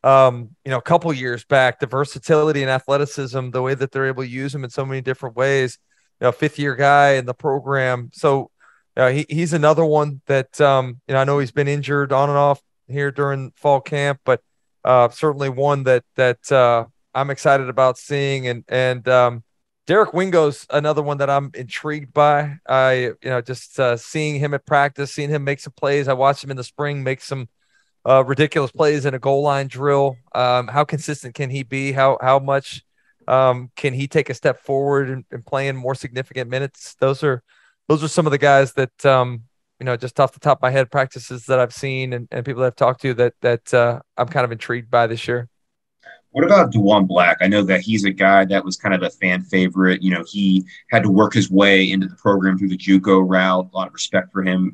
S2: a couple years back, the versatility and athleticism, the way that they're able to use him in so many different ways. Fifth-year guy in the program. So he's another one that I know he's been injured on and off here during fall camp, but certainly one that I'm excited about seeing. And Derek Wingo's another one that I'm intrigued by. Just seeing him at practice, seeing him make some plays. I watched him in the spring make some ridiculous plays in a goal line drill. How consistent can he be? How much can he take a step forward and play in more significant minutes? Those are some of the guys that just off the top of my head, practices that I've seen and people that I've talked to that I'm kind of intrigued by this year.
S3: What about Dewan Black? I know that he's a guy that was kind of a fan favorite. He had to work his way into the program through the JUCO route. A lot of respect for him,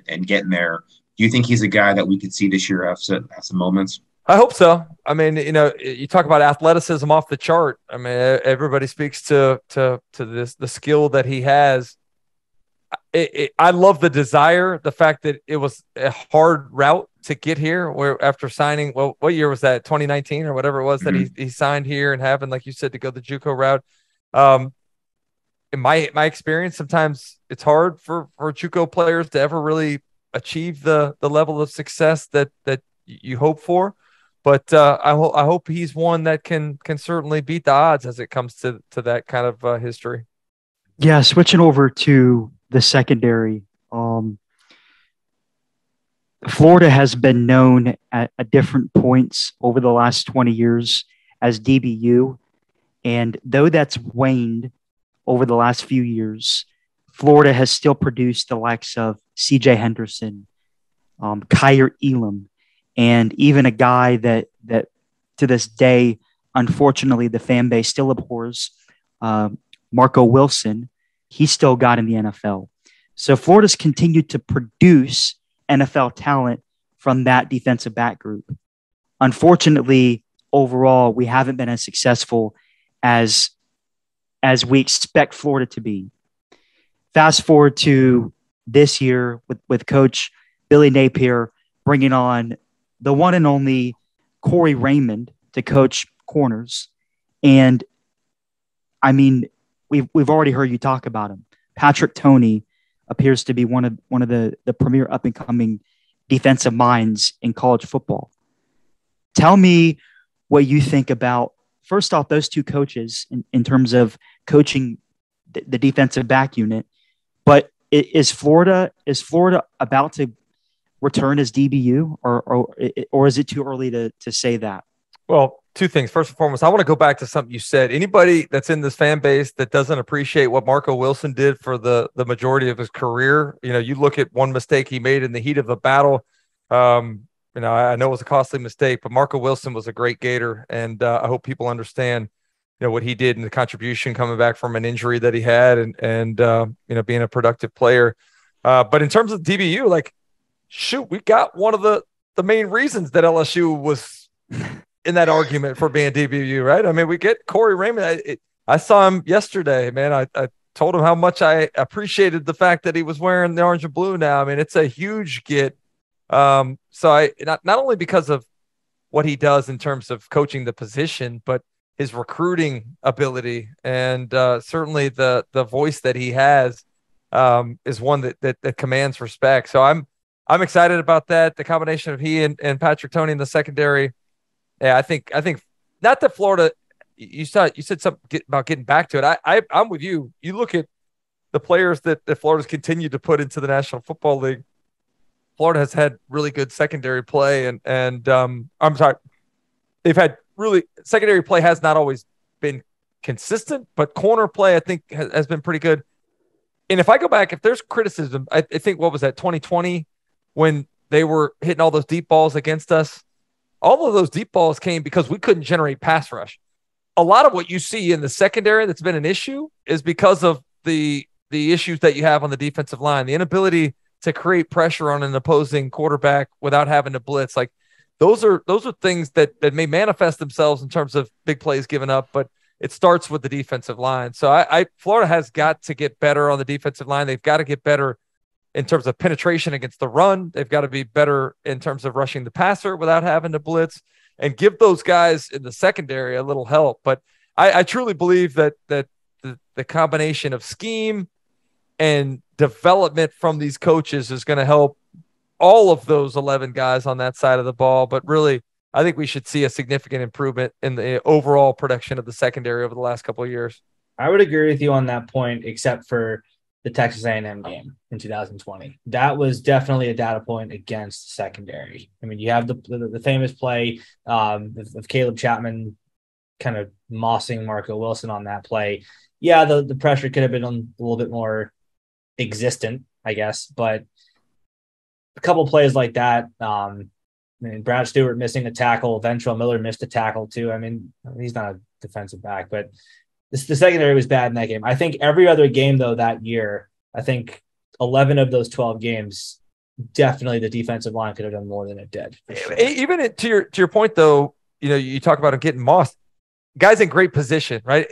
S3: and getting there. Do you think he's a guy that we could see this year have some moments?
S2: I hope so. I mean, you talk about athleticism off the chart. I mean, everybody speaks to the skill that he has. I love the desire, the fact that it was a hard route to get here. Where after signing, well, what year was that? 2019 or whatever it was that he signed here, and having, like you said, to go the JUCO route. In my experience, sometimes it's hard for JUCO players to ever really achieve the level of success that you hope for. But I hope he's one that can certainly beat the odds as it comes to that kind of history.
S4: Yeah, switching over to the secondary. Florida has been known at different points over the last 20 years as DBU. And though that's waned over the last few years, Florida has still produced the likes of CJ Henderson, Kyer Elam, and even a guy that to this day, unfortunately, the fan base still abhors, Marco Wilson. He still got in the NFL. So Florida's continued to produce NFL talent from that defensive back group. Unfortunately, overall, we haven't been as successful as we expect Florida to be. Fast forward to this year with Coach Billy Napier bringing on the one and only Corey Raymond to coach corners. And I mean, we've already heard you talk about him. Patrick Toney appears to be one of the premier up and coming defensive minds in college football. Tell me what you think about, first off, those two coaches in terms of coaching the defensive back unit. But is Florida about to return as DBU, or is it too early to say that?
S2: Well, two things. First and foremost, I want to go back to something you said. Anybody that's in this fan base that doesn't appreciate what Marco Wilson did for the majority of his career, you look at one mistake he made in the heat of a battle. I know it was a costly mistake, but Marco Wilson was a great Gator, and I hope people understand, what he did and the contribution coming back from an injury that he had, and being a productive player. But in terms of DBU, we got one of the main reasons that LSU was in that argument for being DBU, right? I mean, we get Corey Raymond. I saw him yesterday, man. I told him how much I appreciated the fact that he was wearing the orange and blue now. I mean, it's a huge get. So I not only because of what he does in terms of coaching the position, but his recruiting ability and certainly the voice that he has is one that commands respect. So I'm excited about that. The combination of he and Patrick Toney in the secondary. Yeah, I think not that Florida. You said something about getting back to it. I'm with you. You look at the players that Florida's continued to put into the National Football League. Florida has had really good secondary play, and I'm sorry, they've had really secondary play has not always been consistent, but corner play I think has been pretty good. And if I go back, if there's criticism, I think what was that 2020 when they were hitting all those deep balls against us. All of those deep balls came because we couldn't generate pass rush. A lot of what you see in the secondary that's been an issue is because of the issues that you have on the defensive line, the inability to create pressure on an opposing quarterback without having to blitz. Like those are things that may manifest themselves in terms of big plays given up, but it starts with the defensive line. So Florida has got to get better on the defensive line. They've got to get better in terms of penetration against the run. They've got to be better in terms of rushing the passer without having to blitz, and give those guys in the secondary a little help. But I truly believe that the combination of scheme and development from these coaches is going to help all of those 11 guys on that side of the ball. But really, I think we should see a significant improvement in the overall production of the secondary over the last couple of years.
S1: I would agree with you on that point, except for the Texas A&M game in 2020. That was definitely a data point against secondary. I mean, you have the famous play of Caleb Chapman kind of mossing Marco Wilson on that play. Yeah, the pressure could have been a little bit more existent, I guess, but a couple plays like that. I mean, Brad Stewart missing a tackle. Ventrell Miller missed a tackle too. I mean, he's not a defensive back, but the secondary was bad in that game. I think every other game, though, that year, I think 11 of those 12 games, definitely the defensive line could have done more than it did.
S2: Sure. Even to your point, though, you talk about him getting mossed. Guys in great position, right?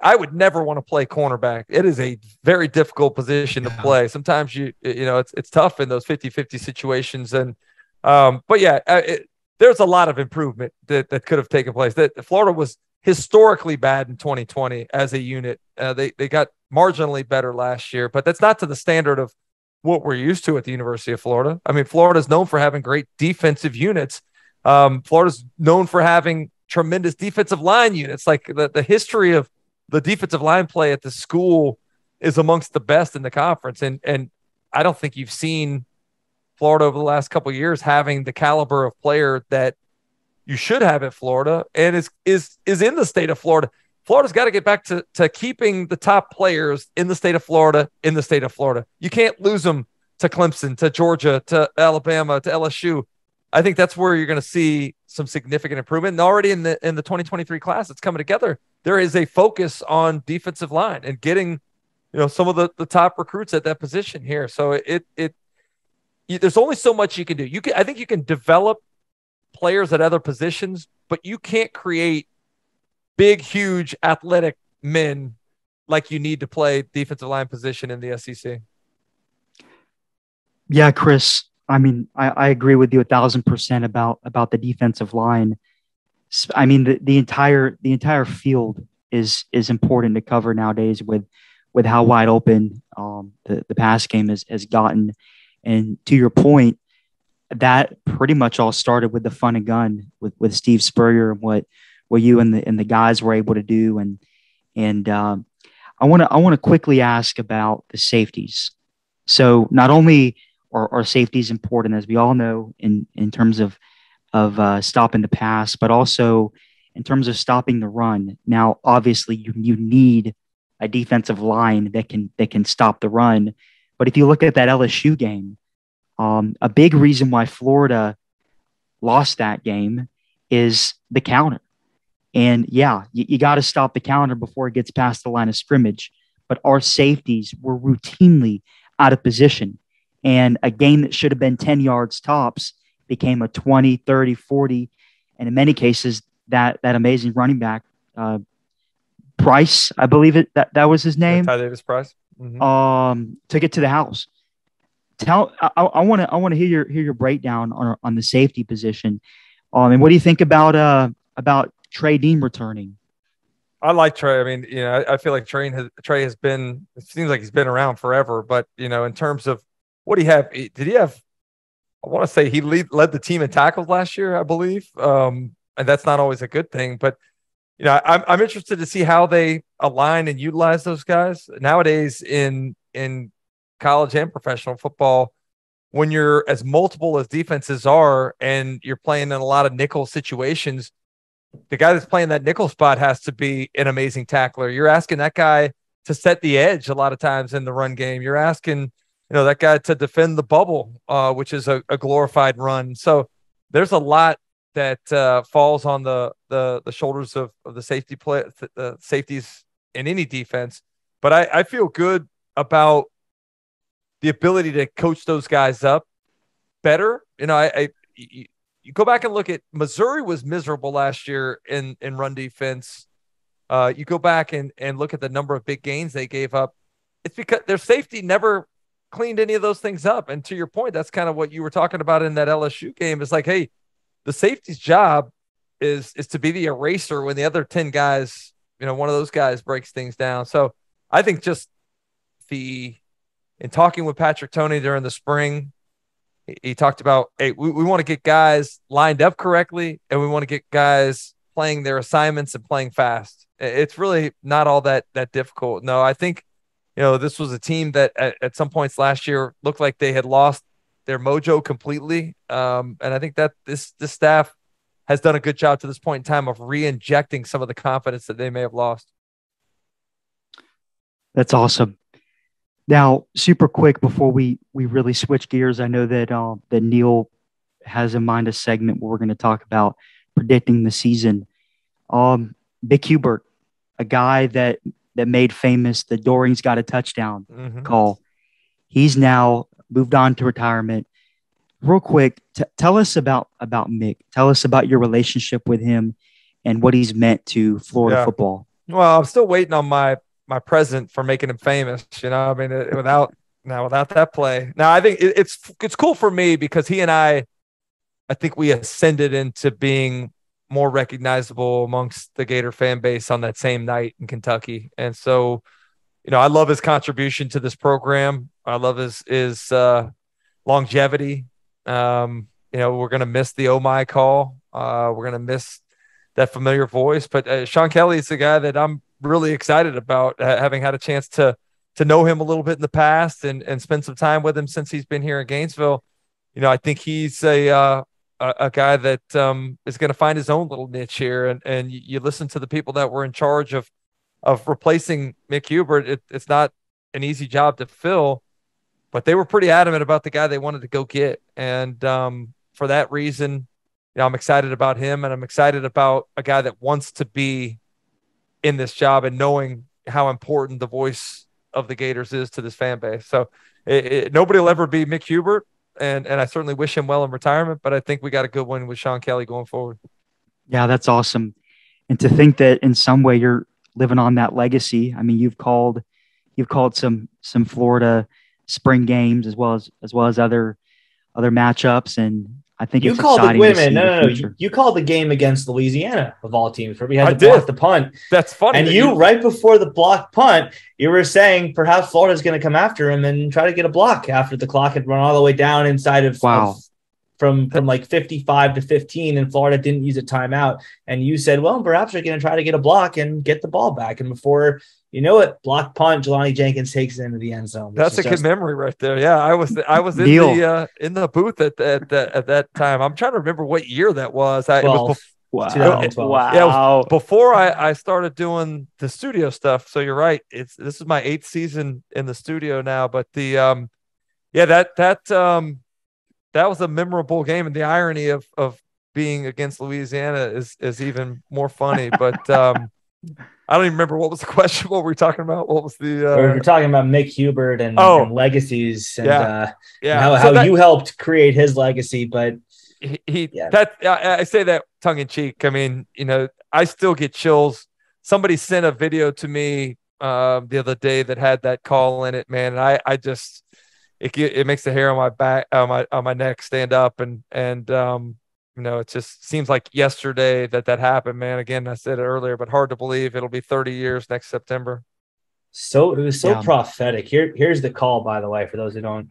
S2: I would never want to play cornerback. It is a very difficult position to play. Sometimes it's tough in those 50-50 situations. And but yeah, there's a lot of improvement that could have taken place. That Florida was historically bad in 2020 as a unit. They got marginally better last year, but that's not to the standard of what we're used to at the University of Florida. I mean, Florida's known for having great defensive units. Florida's known for having tremendous defensive line units. Like the history of the defensive line play at the school is amongst the best in the conference. And I don't think you've seen Florida over the last couple of years having the caliber of player that you should have at Florida and is in the state of Florida. Florida's got to get back to keeping the top players in the state of Florida in the state of Florida. You can't lose them to Clemson, to Georgia, to Alabama, to LSU. I think that's where you're going to see some significant improvement. And already in the 2023 class that's coming together, there is a focus on defensive line and getting, some of the top recruits at that position here. So there's only so much you can do. I think you can develop players at other positions, but you can't create big, huge, athletic men like you need to play defensive line position in the SEC.
S4: Yeah, Chris. I mean, I agree with you 1,000% about the defensive line. I mean, the entire field is important to cover nowadays with how wide open the pass game has gotten. And to your point, that pretty much all started with the fun and gun with Steve Spurrier and what you and the guys were able to do. And I want to quickly ask about the safeties. So not only are safeties important, as we all know, in terms of stopping the pass, but also in terms of stopping the run. Now, obviously, you need a defensive line that can stop the run. But if you look at that LSU game, a big reason why Florida lost that game is the counter. And yeah, you got to stop the counter before it gets past the line of scrimmage. But our safeties were routinely out of position. And a game that should have been 10 yards tops became a 20, 30, 40. And in many cases, that amazing running back, Price, I believe that was his name.
S2: Ty Davis Price. Mm-hmm.
S4: Took it to the house. I want to hear your breakdown on the safety position. And what do you think about Trey Dean returning?
S2: I like Trey. I mean, I feel like Trey has been. It seems like he's been around forever. But in terms of what do you have? Did he have? I want to say he led the team in tackles last year, I believe. And that's not always a good thing. But I'm interested to see how they align and utilize those guys nowadays in college and professional football. When you're as multiple as defenses are, and you're playing in a lot of nickel situations, the guy that's playing that nickel spot has to be an amazing tackler. You're asking that guy to set the edge a lot of times in the run game. You're asking, that guy to defend the bubble, which is a glorified run. So there's a lot that falls on the shoulders of the safeties in any defense. But I feel good about the ability to coach those guys up better. You go back and look at Missouri was miserable last year in run defense. You go back and look at the number of big gains they gave up. It's because their safety never cleaned any of those things up. And to your point, that's kind of what you were talking about in that LSU game. It's like, hey, the safety's job is to be the eraser when the other 10 guys, one of those guys breaks things down. So I think just in talking with Patrick Toney during the spring, he talked about, hey, we want to get guys lined up correctly, and we want to get guys playing their assignments and playing fast. It's really not all that difficult. No, I think, this was a team that at some points last year looked like they had lost their mojo completely. And I think that this staff has done a good job to this point in time of re-injecting some of the confidence that they may have lost.
S4: That's awesome. Now, super quick before we really switch gears, I know that that Neil has in mind a segment where we're going to talk about predicting the season. Vic Hubert, a guy that made famous the Doring's got a touchdown call. He's now moved on to retirement. Real quick, tell us about Mick. Tell us about your relationship with him and what he's meant to Florida football.
S2: Well, I'm still waiting on my present for making him famous. I mean, without that play. Now, I think it's cool for me because he and I think we ascended into being more recognizable amongst the Gator fan base on that same night in Kentucky. And so, I love his contribution to this program. I love his longevity. We're going to miss the oh my call. We're going to miss that familiar voice. But Sean Kelly is the guy that I'm really excited about, having had a chance to know him a little bit in the past and spend some time with him since he's been here in Gainesville. I think he's a guy that is going to find his own little niche here. And you listen to the people that were in charge of replacing Mick Hubert. It's not an easy job to fill, but they were pretty adamant about the guy they wanted to go get. And for that reason, I'm excited about him, and I'm excited about a guy that wants to be in this job and knowing how important the voice of the Gators is to this fan base. So nobody will ever be Mick Hubert, and I certainly wish him well in retirement, but I think we got a good one with Sean Kelly going forward.
S4: Yeah, that's awesome. And to think that in some way you're living on that legacy. I mean, you've called some Florida spring games as well as other matchups, and I think
S1: you
S4: it's
S1: called
S4: exciting.
S1: Wait a minute, no. You called the game against Louisiana of all teams where we had to block the punt.
S2: That's funny.
S1: And right before the block punt, you were saying perhaps Florida's going to come after him and try to get a block after the clock had run all the way down inside of from like 55 to 15, and Florida didn't use a timeout. And you said, well, perhaps they're going to try to get a block and get the ball back. And before you know it, block punt, Jelani Jenkins takes it into the end zone.
S2: That's a good memory right there. Yeah, I was in the booth at that time. I'm trying to remember what year that was. It was
S1: 2012.
S2: Wow. Yeah, it was before I started doing the studio stuff. So you're right. This is my 8th season in the studio now. But that was a memorable game, and the irony of being against Louisiana is even more funny. But I don't even remember what was the question. What were we talking about? What was the?
S1: We're talking about Mick Hubert and legacies, and
S2: how
S1: you helped create his legacy. But
S2: I say that tongue in cheek. I mean, I still get chills. Somebody sent a video to me the other day that had that call in it, man. And I just it makes the hair on my back, on my neck stand up, and it just seems like yesterday that happened, man. Again, I said it earlier, but hard to believe it'll be 30 years next September.
S1: So it was so prophetic. Here's the call, by the way, for those who don't.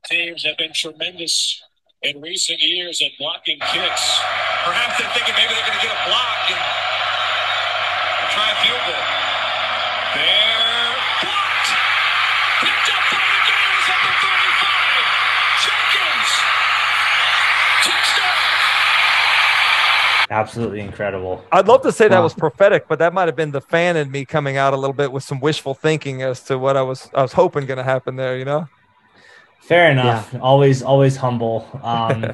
S5: Teams have been tremendous in recent years at blocking kicks. Perhaps they're thinking maybe they're going to get a block and try a field goal. They're blocked. Picked up by the Gators at the 35. Jenkins. Touchdown.
S1: Absolutely incredible.
S2: I'd love to say that was prophetic, but that might have been the fan in me coming out a little bit with some wishful thinking as to what I was hoping going to happen there,
S1: Fair enough. Yeah. Always humble. All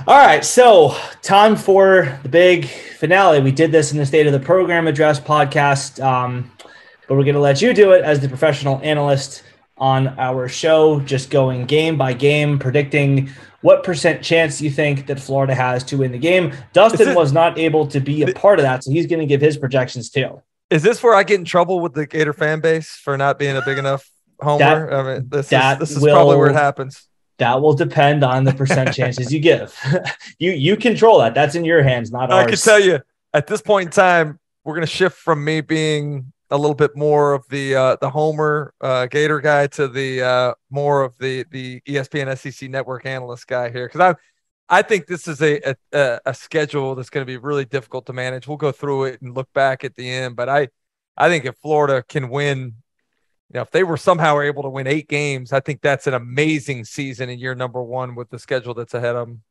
S1: right, so time for the big finale. We did this in the State of the Program Address podcast, but we're going to let you do it as the professional analyst on our show, just going game by game, predicting what % chance you think that Florida has to win the game. Dustin was not able to be a part of that, so he's going to give his projections too.
S2: Is this where I get in trouble with the Gator fan base for not being a big enough homer? This is probably where it happens.
S1: That will depend on the % chances you give. You control that. That's in your hands, not ours.
S2: I can tell you, at this point in time, we're going to shift from me being a little bit more of the homer Gator guy to the more of the ESPN SEC network analyst guy here, because I think this is a schedule that's going to be really difficult to manage. We'll go through it and look back at the end, but I think if Florida can win, if they were somehow able to win 8 games, I think that's an amazing season in year number 1 with the schedule that's ahead of them.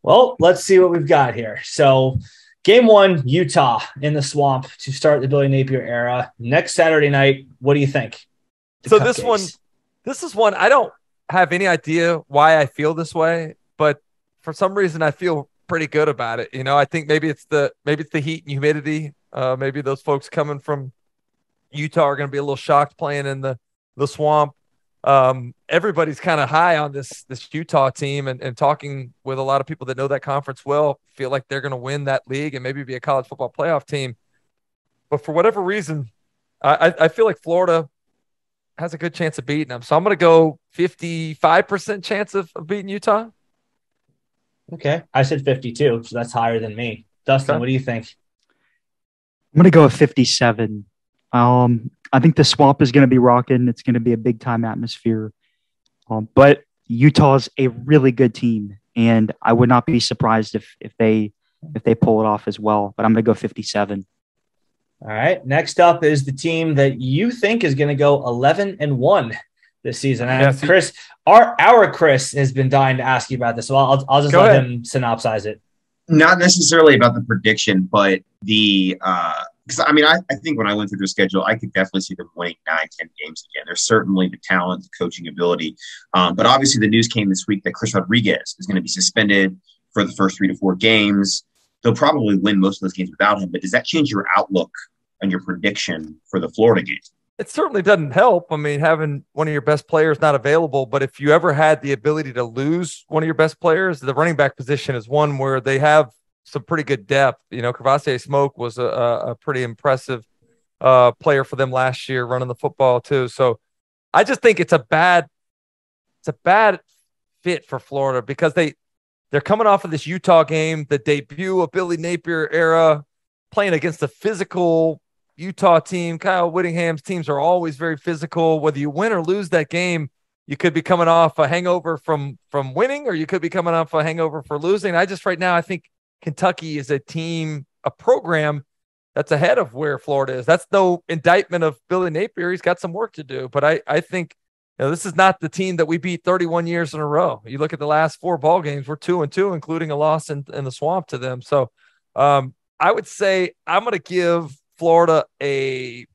S1: Well, let's see what we've got here. So game 1, Utah in the Swamp to start the Billy Napier era. Next Saturday night, what do you think?
S2: So this is one I don't have any idea why I feel this way, but for some reason I feel pretty good about it. I think maybe it's the heat and humidity. Maybe those folks coming from Utah are going to be a little shocked playing in the Swamp. Everybody's kind of high on this Utah team, and talking with a lot of people that know that conference well, feel like they're going to win that league and maybe be a college football playoff team. But for whatever reason, I feel like Florida has a good chance of beating them. So I'm going to go 55% chance of beating Utah.
S1: Okay. I said 52, so that's higher than me. Dustin,
S2: Okay.
S1: What do you think?
S4: I'm going to go with 57. I think the Swamp is going to be rocking. It's going to be a big time atmosphere. But Utah's a really good team, and I would not be surprised if they pull it off as well. But I'm going to go 57.
S1: All right. Next up is the team that you think is going to go 11-1 this season. And Chris, our Chris has been dying to ask you about this, so I'll just let him synopsize it.
S3: Not necessarily about the prediction, but the because I think when I went through their schedule, I could definitely see them winning 9-10 games again. There's certainly the talent, the coaching ability, but obviously the news came this week that Chris Rodriguez is going to be suspended for the first 3 to 4 games. They'll probably win most of those games without him, but does that change your outlook and your prediction for the Florida game?
S2: It certainly doesn't help. Having one of your best players not available, but if you ever had the ability to lose one of your best players, the running back position is one where they have some pretty good depth. Kavosiey Smoke was a pretty impressive player for them last year, running the football too. So I just think it's a bad fit for Florida because they're coming off of this Utah game, the debut of Billy Napier era, playing against a physical Utah team. Kyle Whittingham's teams are always very physical. Whether you win or lose that game, you could be coming off a hangover from winning, or you could be coming off a hangover for losing. Right now, I think Kentucky is a team, a program that's ahead of where Florida is. That's no indictment of Billy Napier. He's got some work to do, but I think this is not the team that we beat 31 years in a row. You look at the last 4 ball games, we're 2-2, including a loss in the Swamp to them. So I would say I'm going to give Florida a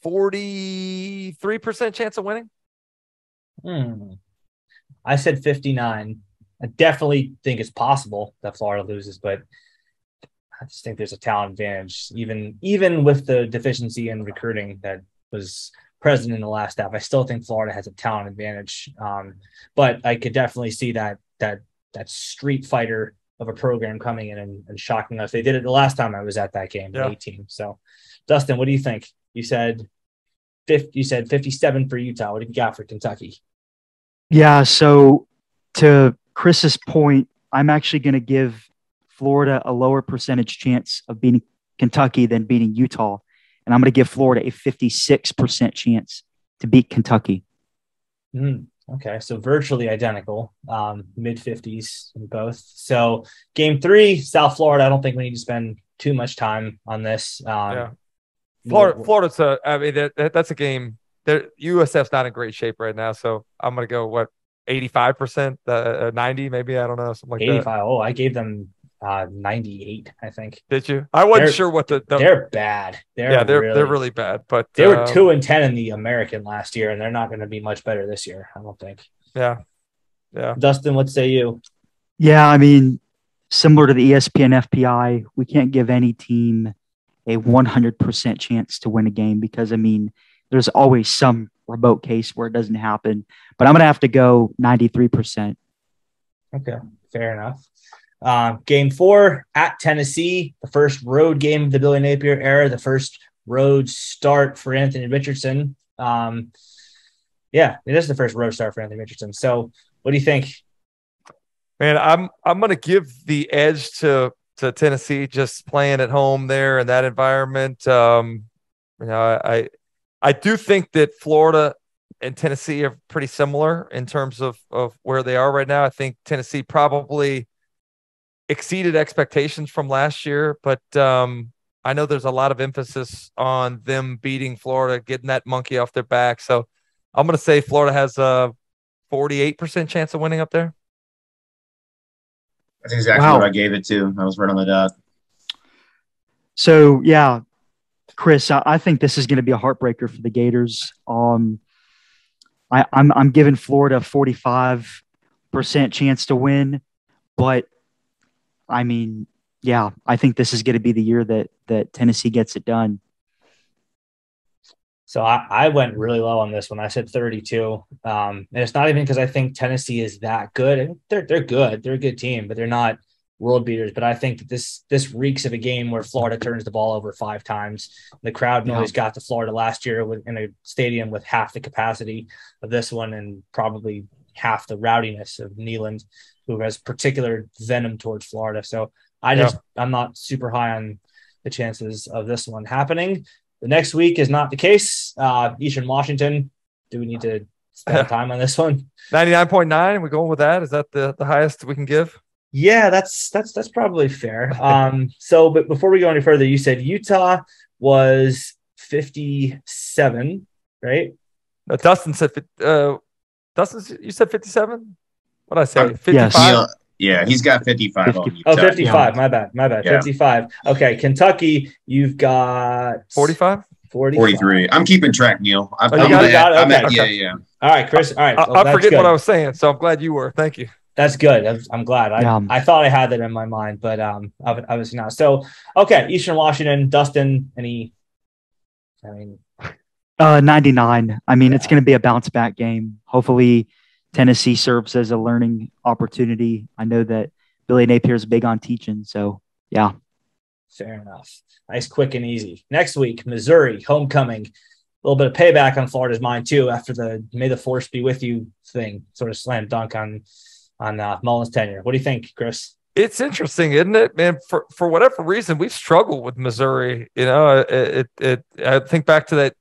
S2: 43% chance of winning.
S1: I said 59. I definitely think it's possible that Florida loses, but I just think there's a talent advantage, even with the deficiency in recruiting that was present in the last half. I still think Florida has a talent advantage, but I could definitely see that street fighter of a program coming in and shocking us. They did it the last time I was at that game, 18. So, Dustin, what do you think? You said 57 for Utah. What have you got for Kentucky?
S4: Yeah, so to Chris's point, I'm actually going to give Florida a lower percentage chance of beating Kentucky than beating Utah. And I'm going to give Florida a 56% chance to beat Kentucky.
S1: Okay, so virtually identical, mid-50s in both. So game 3, South Florida, I don't think we need to spend too much time on this.
S2: Florida's that's a game. USF's not in great shape right now, so I'm going to go, 85%, 90 maybe, I don't know, something like
S1: 85.
S2: that.
S1: Oh, I gave them 98, I think.
S2: Did you? I wasn't sure what
S1: they're bad.
S2: They're really bad, but
S1: they were 2-10 in the American last year, and they're not going to be much better this year, I don't think.
S2: Yeah.
S1: Dustin, what say you?
S4: Yeah, similar to the ESPN FPI, we can't give any team a 100% chance to win a game because, there's always some remote case where it doesn't happen. But I'm going to have to go 93%.
S1: Okay, fair enough. Game 4 at Tennessee, the first road game of the Billy Napier era, the first road start for Anthony Richardson. It is the first road start for Anthony Richardson. So what do you think?
S2: Man, I'm going to give the edge to Tennessee, just playing at home there in that environment. I do think that Florida and Tennessee are pretty similar in terms of where they are right now. I think Tennessee probably exceeded expectations from last year, but I know there's a lot of emphasis on them beating Florida, getting that monkey off their back. So I'm going to say Florida has a 48% chance of winning up there.
S3: That's exactly what I gave it to. I was right on the dot.
S4: So, yeah, Chris, I think this is going to be a heartbreaker for the Gators. I'm giving Florida a 45% chance to win, but I mean, yeah, I think this is going to be the year that Tennessee gets it done.
S1: So I went really low on this one. I said 32. And it's not even because I think Tennessee is that good. I mean, they're good. They're a good team, but they're not world beaters. But I think that this reeks of a game where Florida turns the ball over 5 times. The crowd noise got to Florida last year in a stadium with half the capacity of this one and probably half the rowdiness of Neyland, who has particular venom towards Florida. So I'm not super high on the chances of this one happening. The next week is not the case. Eastern Washington. Do we need to spend time on this one?
S2: 99.9. We going with that? Is that the highest we can give?
S1: Yeah, that's probably fair. But before we go any further, you said Utah was 57, right?
S2: Dustin said. Dustin, you said 57. What did I say? 55.
S3: Yes. Yeah, he's got 55 on Utah.
S1: 55. My bad.
S3: Yeah.
S1: 55. Okay, Kentucky, you've got
S2: 45?
S3: 43. I'm keeping track, Neil.
S1: You got it? Okay.
S3: Yeah.
S1: All right, Chris. All right.
S2: I forget what I was saying, so I'm glad you were. Thank you.
S1: That's good. I'm glad. I thought I had that in my mind, but obviously not. So, okay, Eastern Washington, Dustin,
S4: 99. I mean, it's going to be a bounce back game. Hopefully Tennessee serves as a learning opportunity. I know that Billy Napier is big on teaching, so yeah.
S1: Fair enough. Nice, quick, and easy. Next week, Missouri, homecoming. A little bit of payback on Florida's mind, too, after the May the Force be with you thing, sort of slam dunk on Mullen's tenure. What do you think, Chris?
S2: It's interesting, isn't it, man? For whatever reason, we've struggled with Missouri. You know, I think back to that.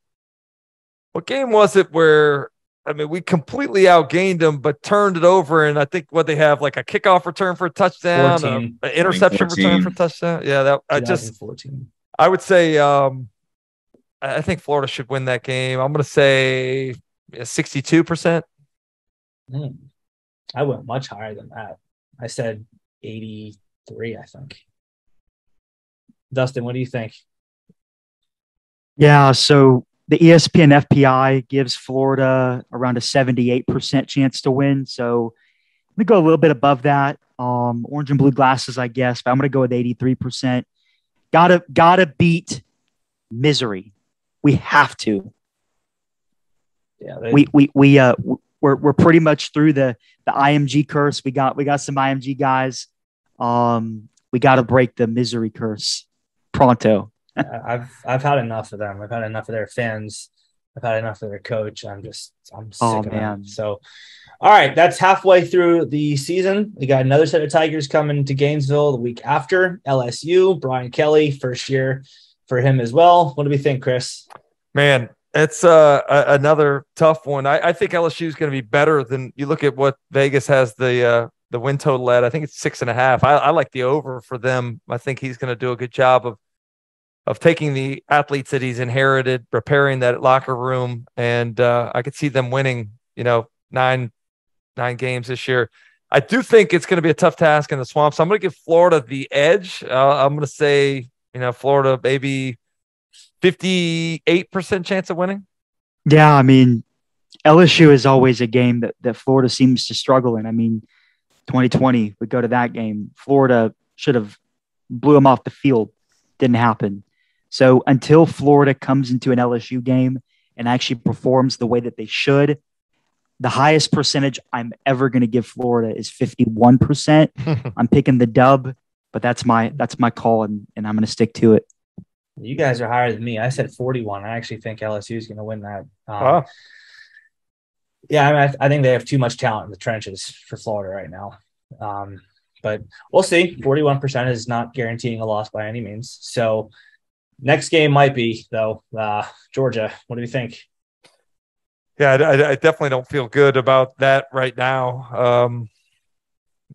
S2: What game was it where, I mean, we completely outgained them, but turned it over, and I think they have like a kickoff return for a touchdown, an interception return for a touchdown. Yeah, I would say I think Florida should win that game. I'm going to say 62%.
S1: I went much higher than that. I said 83, I think. Dustin, what do you think?
S4: Yeah, so the ESPN FPI gives Florida around a 78% chance to win. So I'm going to go a little bit above that. Orange and blue glasses, I guess, but I'm going to go with 83%. Gotta beat Missouri. We have to.
S1: Yeah,
S4: we're pretty much through the IMG curse. We got some IMG guys. We got to break the Missouri curse pronto.
S1: I've had enough of them. I've had enough of their fans. I've had enough of their coach. I'm sick of them. So, all right, that's halfway through the season. We got another set of Tigers coming to Gainesville the week after. LSU, Brian Kelly, first year for him as well. What do we think, Chris?
S2: Man, it's another tough one. I think LSU is going to be better than you look at what Vegas has the win total at. I think it's 6.5. I like the over for them. I think he's going to do a good job of taking the athletes that he's inherited, preparing that locker room, and I could see them winning, 9 games this year. I do think it's going to be a tough task in the swamp, so I'm going to give Florida the edge. I'm going to say, Florida maybe 58% chance of winning.
S4: Yeah, I mean, LSU is always a game that Florida seems to struggle in. I mean, 2020, we go to that game. Florida should have blew them off the field. Didn't happen. So until Florida comes into an LSU game and actually performs the way that they should, the highest percentage I'm ever going to give Florida is 51%. I'm picking the dub, but that's my call, and I'm going to stick to it.
S1: You guys are higher than me. I said 41. I actually think LSU is going to win that.
S2: Wow.
S1: Yeah, I mean, I think they have too much talent in the trenches for Florida right now. But we'll see. 41% is not guaranteeing a loss by any means. So next game might be, though, Georgia. What do you think?
S2: Yeah, I definitely don't feel good about that right now.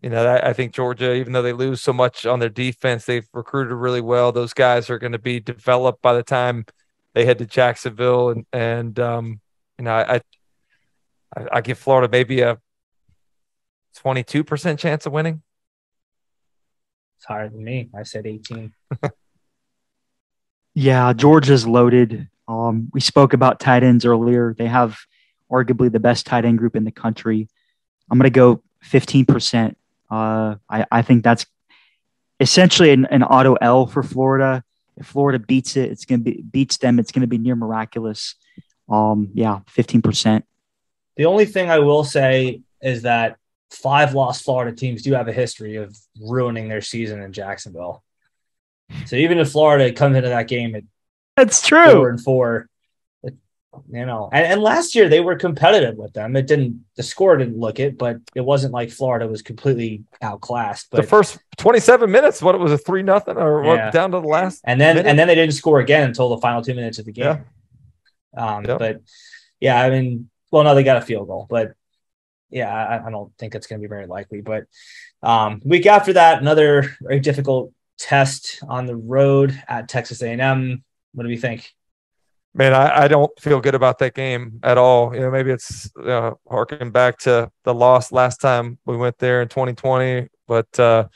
S2: I think Georgia, even though they lose so much on their defense, they've recruited really well. Those guys are going to be developed by the time they head to Jacksonville, and I give Florida maybe a 22% chance of winning.
S1: It's higher than me. I said 18.
S4: Yeah, Georgia's loaded. We spoke about tight ends earlier. They have arguably the best tight end group in the country. I'm going to go 15%. I think that's essentially an auto L for Florida. If Florida beats them, it's going to be near miraculous. 15%.
S1: The only thing I will say is that 5 lost Florida teams do have a history of ruining their season in Jacksonville. So even if Florida comes into that game at
S4: that's true
S1: 4-4, and last year they were competitive with them. The score didn't look it, but it wasn't like Florida was completely outclassed. But
S2: the first 27 minutes, what it was, a 3-0 or what, down to the last,
S1: and then they didn't score again until the final 2 minutes of the game. But yeah, I mean, well, no, they got a field goal, but yeah, I don't think it's going to be very likely. But week after that, another very difficult test on the road at Texas A&M. What do we think?
S2: Man, I don't feel good about that game at all. Maybe it's harking back to the loss last time we went there in 2020, but I'm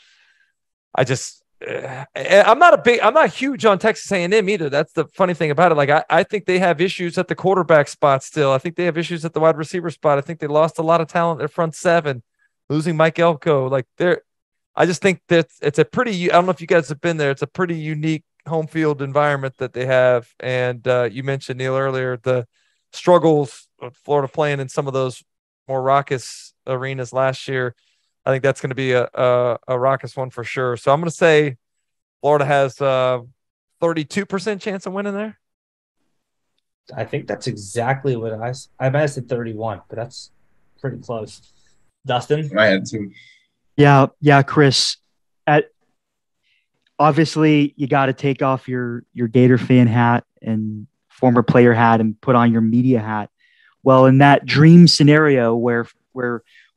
S2: not huge on Texas A&M either. That's the funny thing about it. Like I think they have issues at the quarterback spot still. I think they have issues at the wide receiver spot. I think they lost a lot of talent at their front seven, losing Mike Elko. I just think that it's a pretty. I don't know if you guys have been there. It's a pretty unique home field environment that they have. And you mentioned, Neil, earlier the struggles of Florida playing in some of those more raucous arenas last year. I think that's going to be a raucous one for sure. So I'm going to say Florida has 32% chance of winning there.
S1: I think that's exactly what I might have said 31, but that's pretty close. Dustin?
S3: I had to.
S4: Yeah, Chris. Obviously, you got to take off your Gator fan hat and former player hat and put on your media hat. Well, in that dream scenario where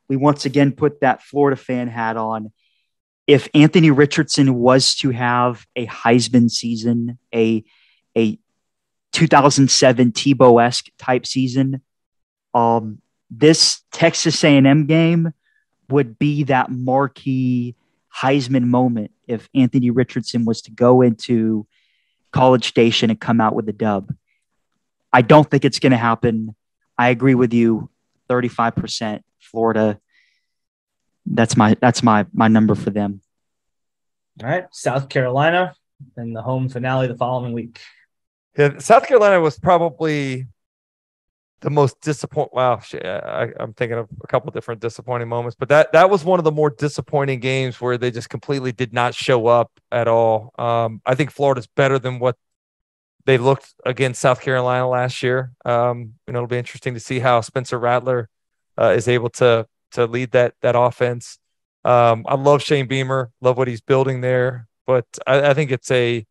S4: we once again put that Florida fan hat on, if Anthony Richardson was to have a Heisman season, a 2007 Tebow-esque type season, this Texas A&M game would be that marquee Heisman moment if Anthony Richardson was to go into College Station and come out with a dub. I don't think it's going to happen. I agree with you. 35% Florida. That's my number for them.
S1: All right, South Carolina and the home finale the following week.
S2: Yeah, South Carolina was probably the most disappointing. Wow, I'm thinking of a couple different disappointing moments, but that was one of the more disappointing games where they just completely did not show up at all. I think Florida's better than what they looked against South Carolina last year. It'll be interesting to see how Spencer Rattler is able to lead that offense. I love Shane Beamer, love what he's building there, but I think it's a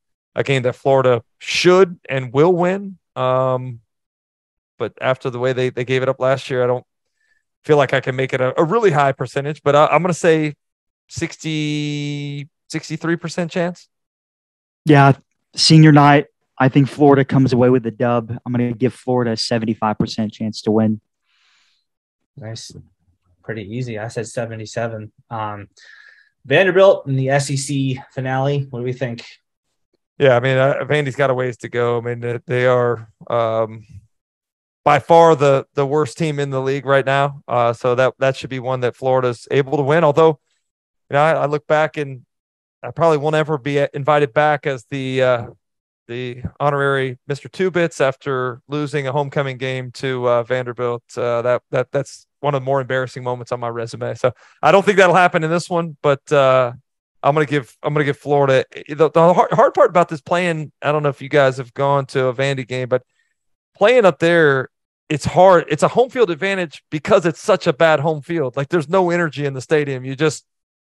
S2: game that Florida should and will win. But after the way they gave it up last year, I don't feel like I can make it a really high percentage, but I'm going to say 63% chance.
S4: Yeah, senior night, I think Florida comes away with the dub. I'm going to give Florida a 75% chance to win.
S1: Nice. Pretty easy. I said 77. Vanderbilt in the SEC finale. What do we think?
S2: Yeah, I mean, Vandy's got a ways to go. I mean, they are by far the worst team in the league right now. So that should be one that Florida's able to win. Although, I look back and I probably won't ever be invited back as the honorary Mr. Two Bits after losing a homecoming game to Vanderbilt. That's one of the more embarrassing moments on my resume. So I don't think that'll happen in this one, but I'm gonna give Florida. The hard part about this playing, I don't know if you guys have gone to a Vandy game, but playing up there, it's hard. It's a home field advantage because it's such a bad home field. Like there's no energy in the stadium.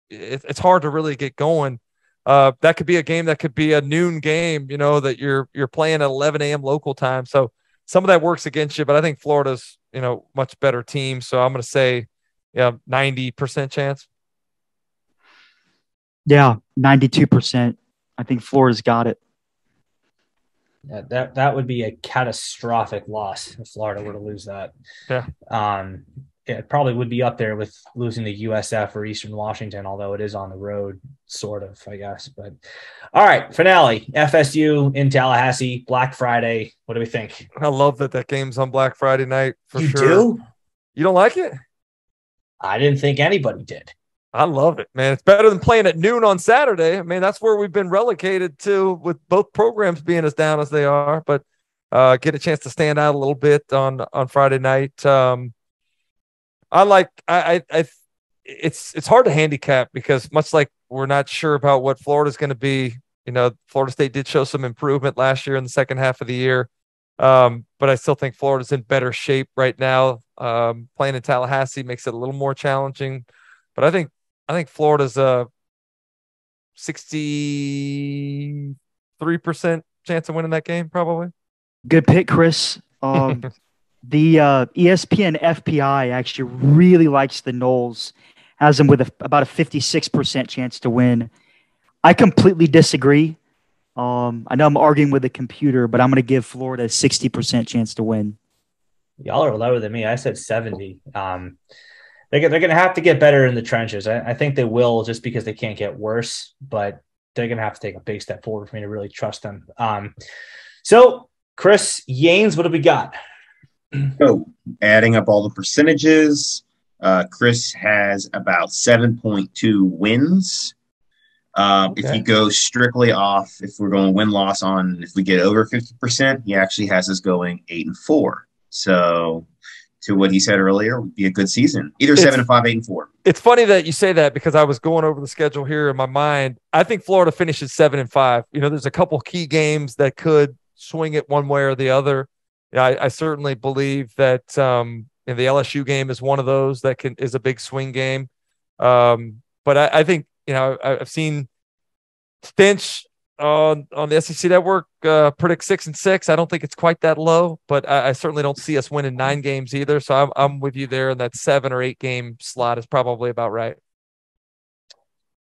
S2: It's hard to really get going. That could be a game that could be a noon game, that you're playing at 11 a.m. local time. So some of that works against you, but I think Florida's, much better team. So I'm going to say, 90% chance.
S4: Yeah, 92%. I think Florida's got it.
S1: Yeah, that would be a catastrophic loss if Florida were to lose that.
S2: Yeah.
S1: It probably would be up there with losing to USF or Eastern Washington, although it is on the road, sort of, I guess. But all right, finale, FSU in Tallahassee, Black Friday. What do we think?
S2: I love that game's on Black Friday night for
S1: you
S2: sure.
S1: Do?
S2: You don't like it?
S1: I didn't think anybody did.
S2: I love it, man. It's better than playing at noon on Saturday. I mean, that's where we've been relegated to with both programs being as down as they are, but get a chance to stand out a little bit on Friday night. It's hard to handicap because much like we're not sure about what Florida's going to be, Florida State did show some improvement last year in the second half of the year. But I still think Florida's in better shape right now. Playing in Tallahassee makes it a little more challenging, but I think Florida's a 63% chance of winning that game, probably.
S4: Good pick, Chris. The ESPN FPI actually really likes the Noles, has them with about a 56% chance to win. I completely disagree. I know I'm arguing with the computer, but I'm going to give Florida a 60% chance to win.
S1: Y'all are lower than me. I said 70. They're going to have to get better in the trenches. I think they will, just because they can't get worse, but they're going to have to take a big step forward for me to really trust them. So, Chris Yanes, what have we got?
S3: So, adding up all the percentages, Chris has about 7.2 wins.
S2: Okay.
S3: If you go strictly off, if we're going win-loss on, if we get over 50%, he actually has us going 8-4. So, to what he said earlier, would be a good season. Either 7-5, 8-4.
S2: It's funny that you say that because I was going over the schedule here in my mind. I think Florida finishes 7-5. There's a couple key games that could swing it one way or the other. I certainly believe that the LSU game is one of those that is a big swing game. But I think I've seen Stinch on the SEC Network predict 6-6. I don't think it's quite that low, but I certainly don't see us winning 9 games either. So I'm with you there, and that 7 or 8 game slot is probably about right.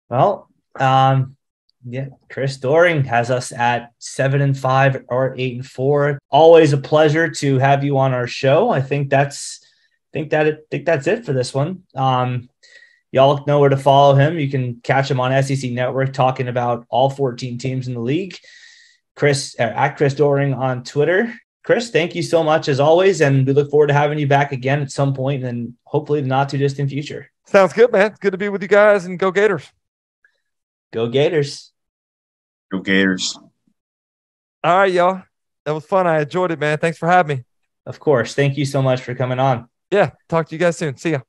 S1: Well, yeah, Chris Doering has us at 7-5 or 8-4. Always a pleasure to have you on our show. I think that's it for this one. Y'all know where to follow him. You can catch him on SEC Network talking about all 14 teams in the league. At Chris Doering on Twitter. Chris, thank you so much as always, and we look forward to having you back again at some point, and hopefully the not too distant future.
S2: Sounds good, man. It's good to be with you guys, and go Gators.
S1: Go Gators.
S3: Go Gators.
S2: All right, y'all. That was fun. I enjoyed it, man. Thanks for having me.
S1: Of course. Thank you so much for coming on.
S2: Yeah. Talk to you guys soon. See ya.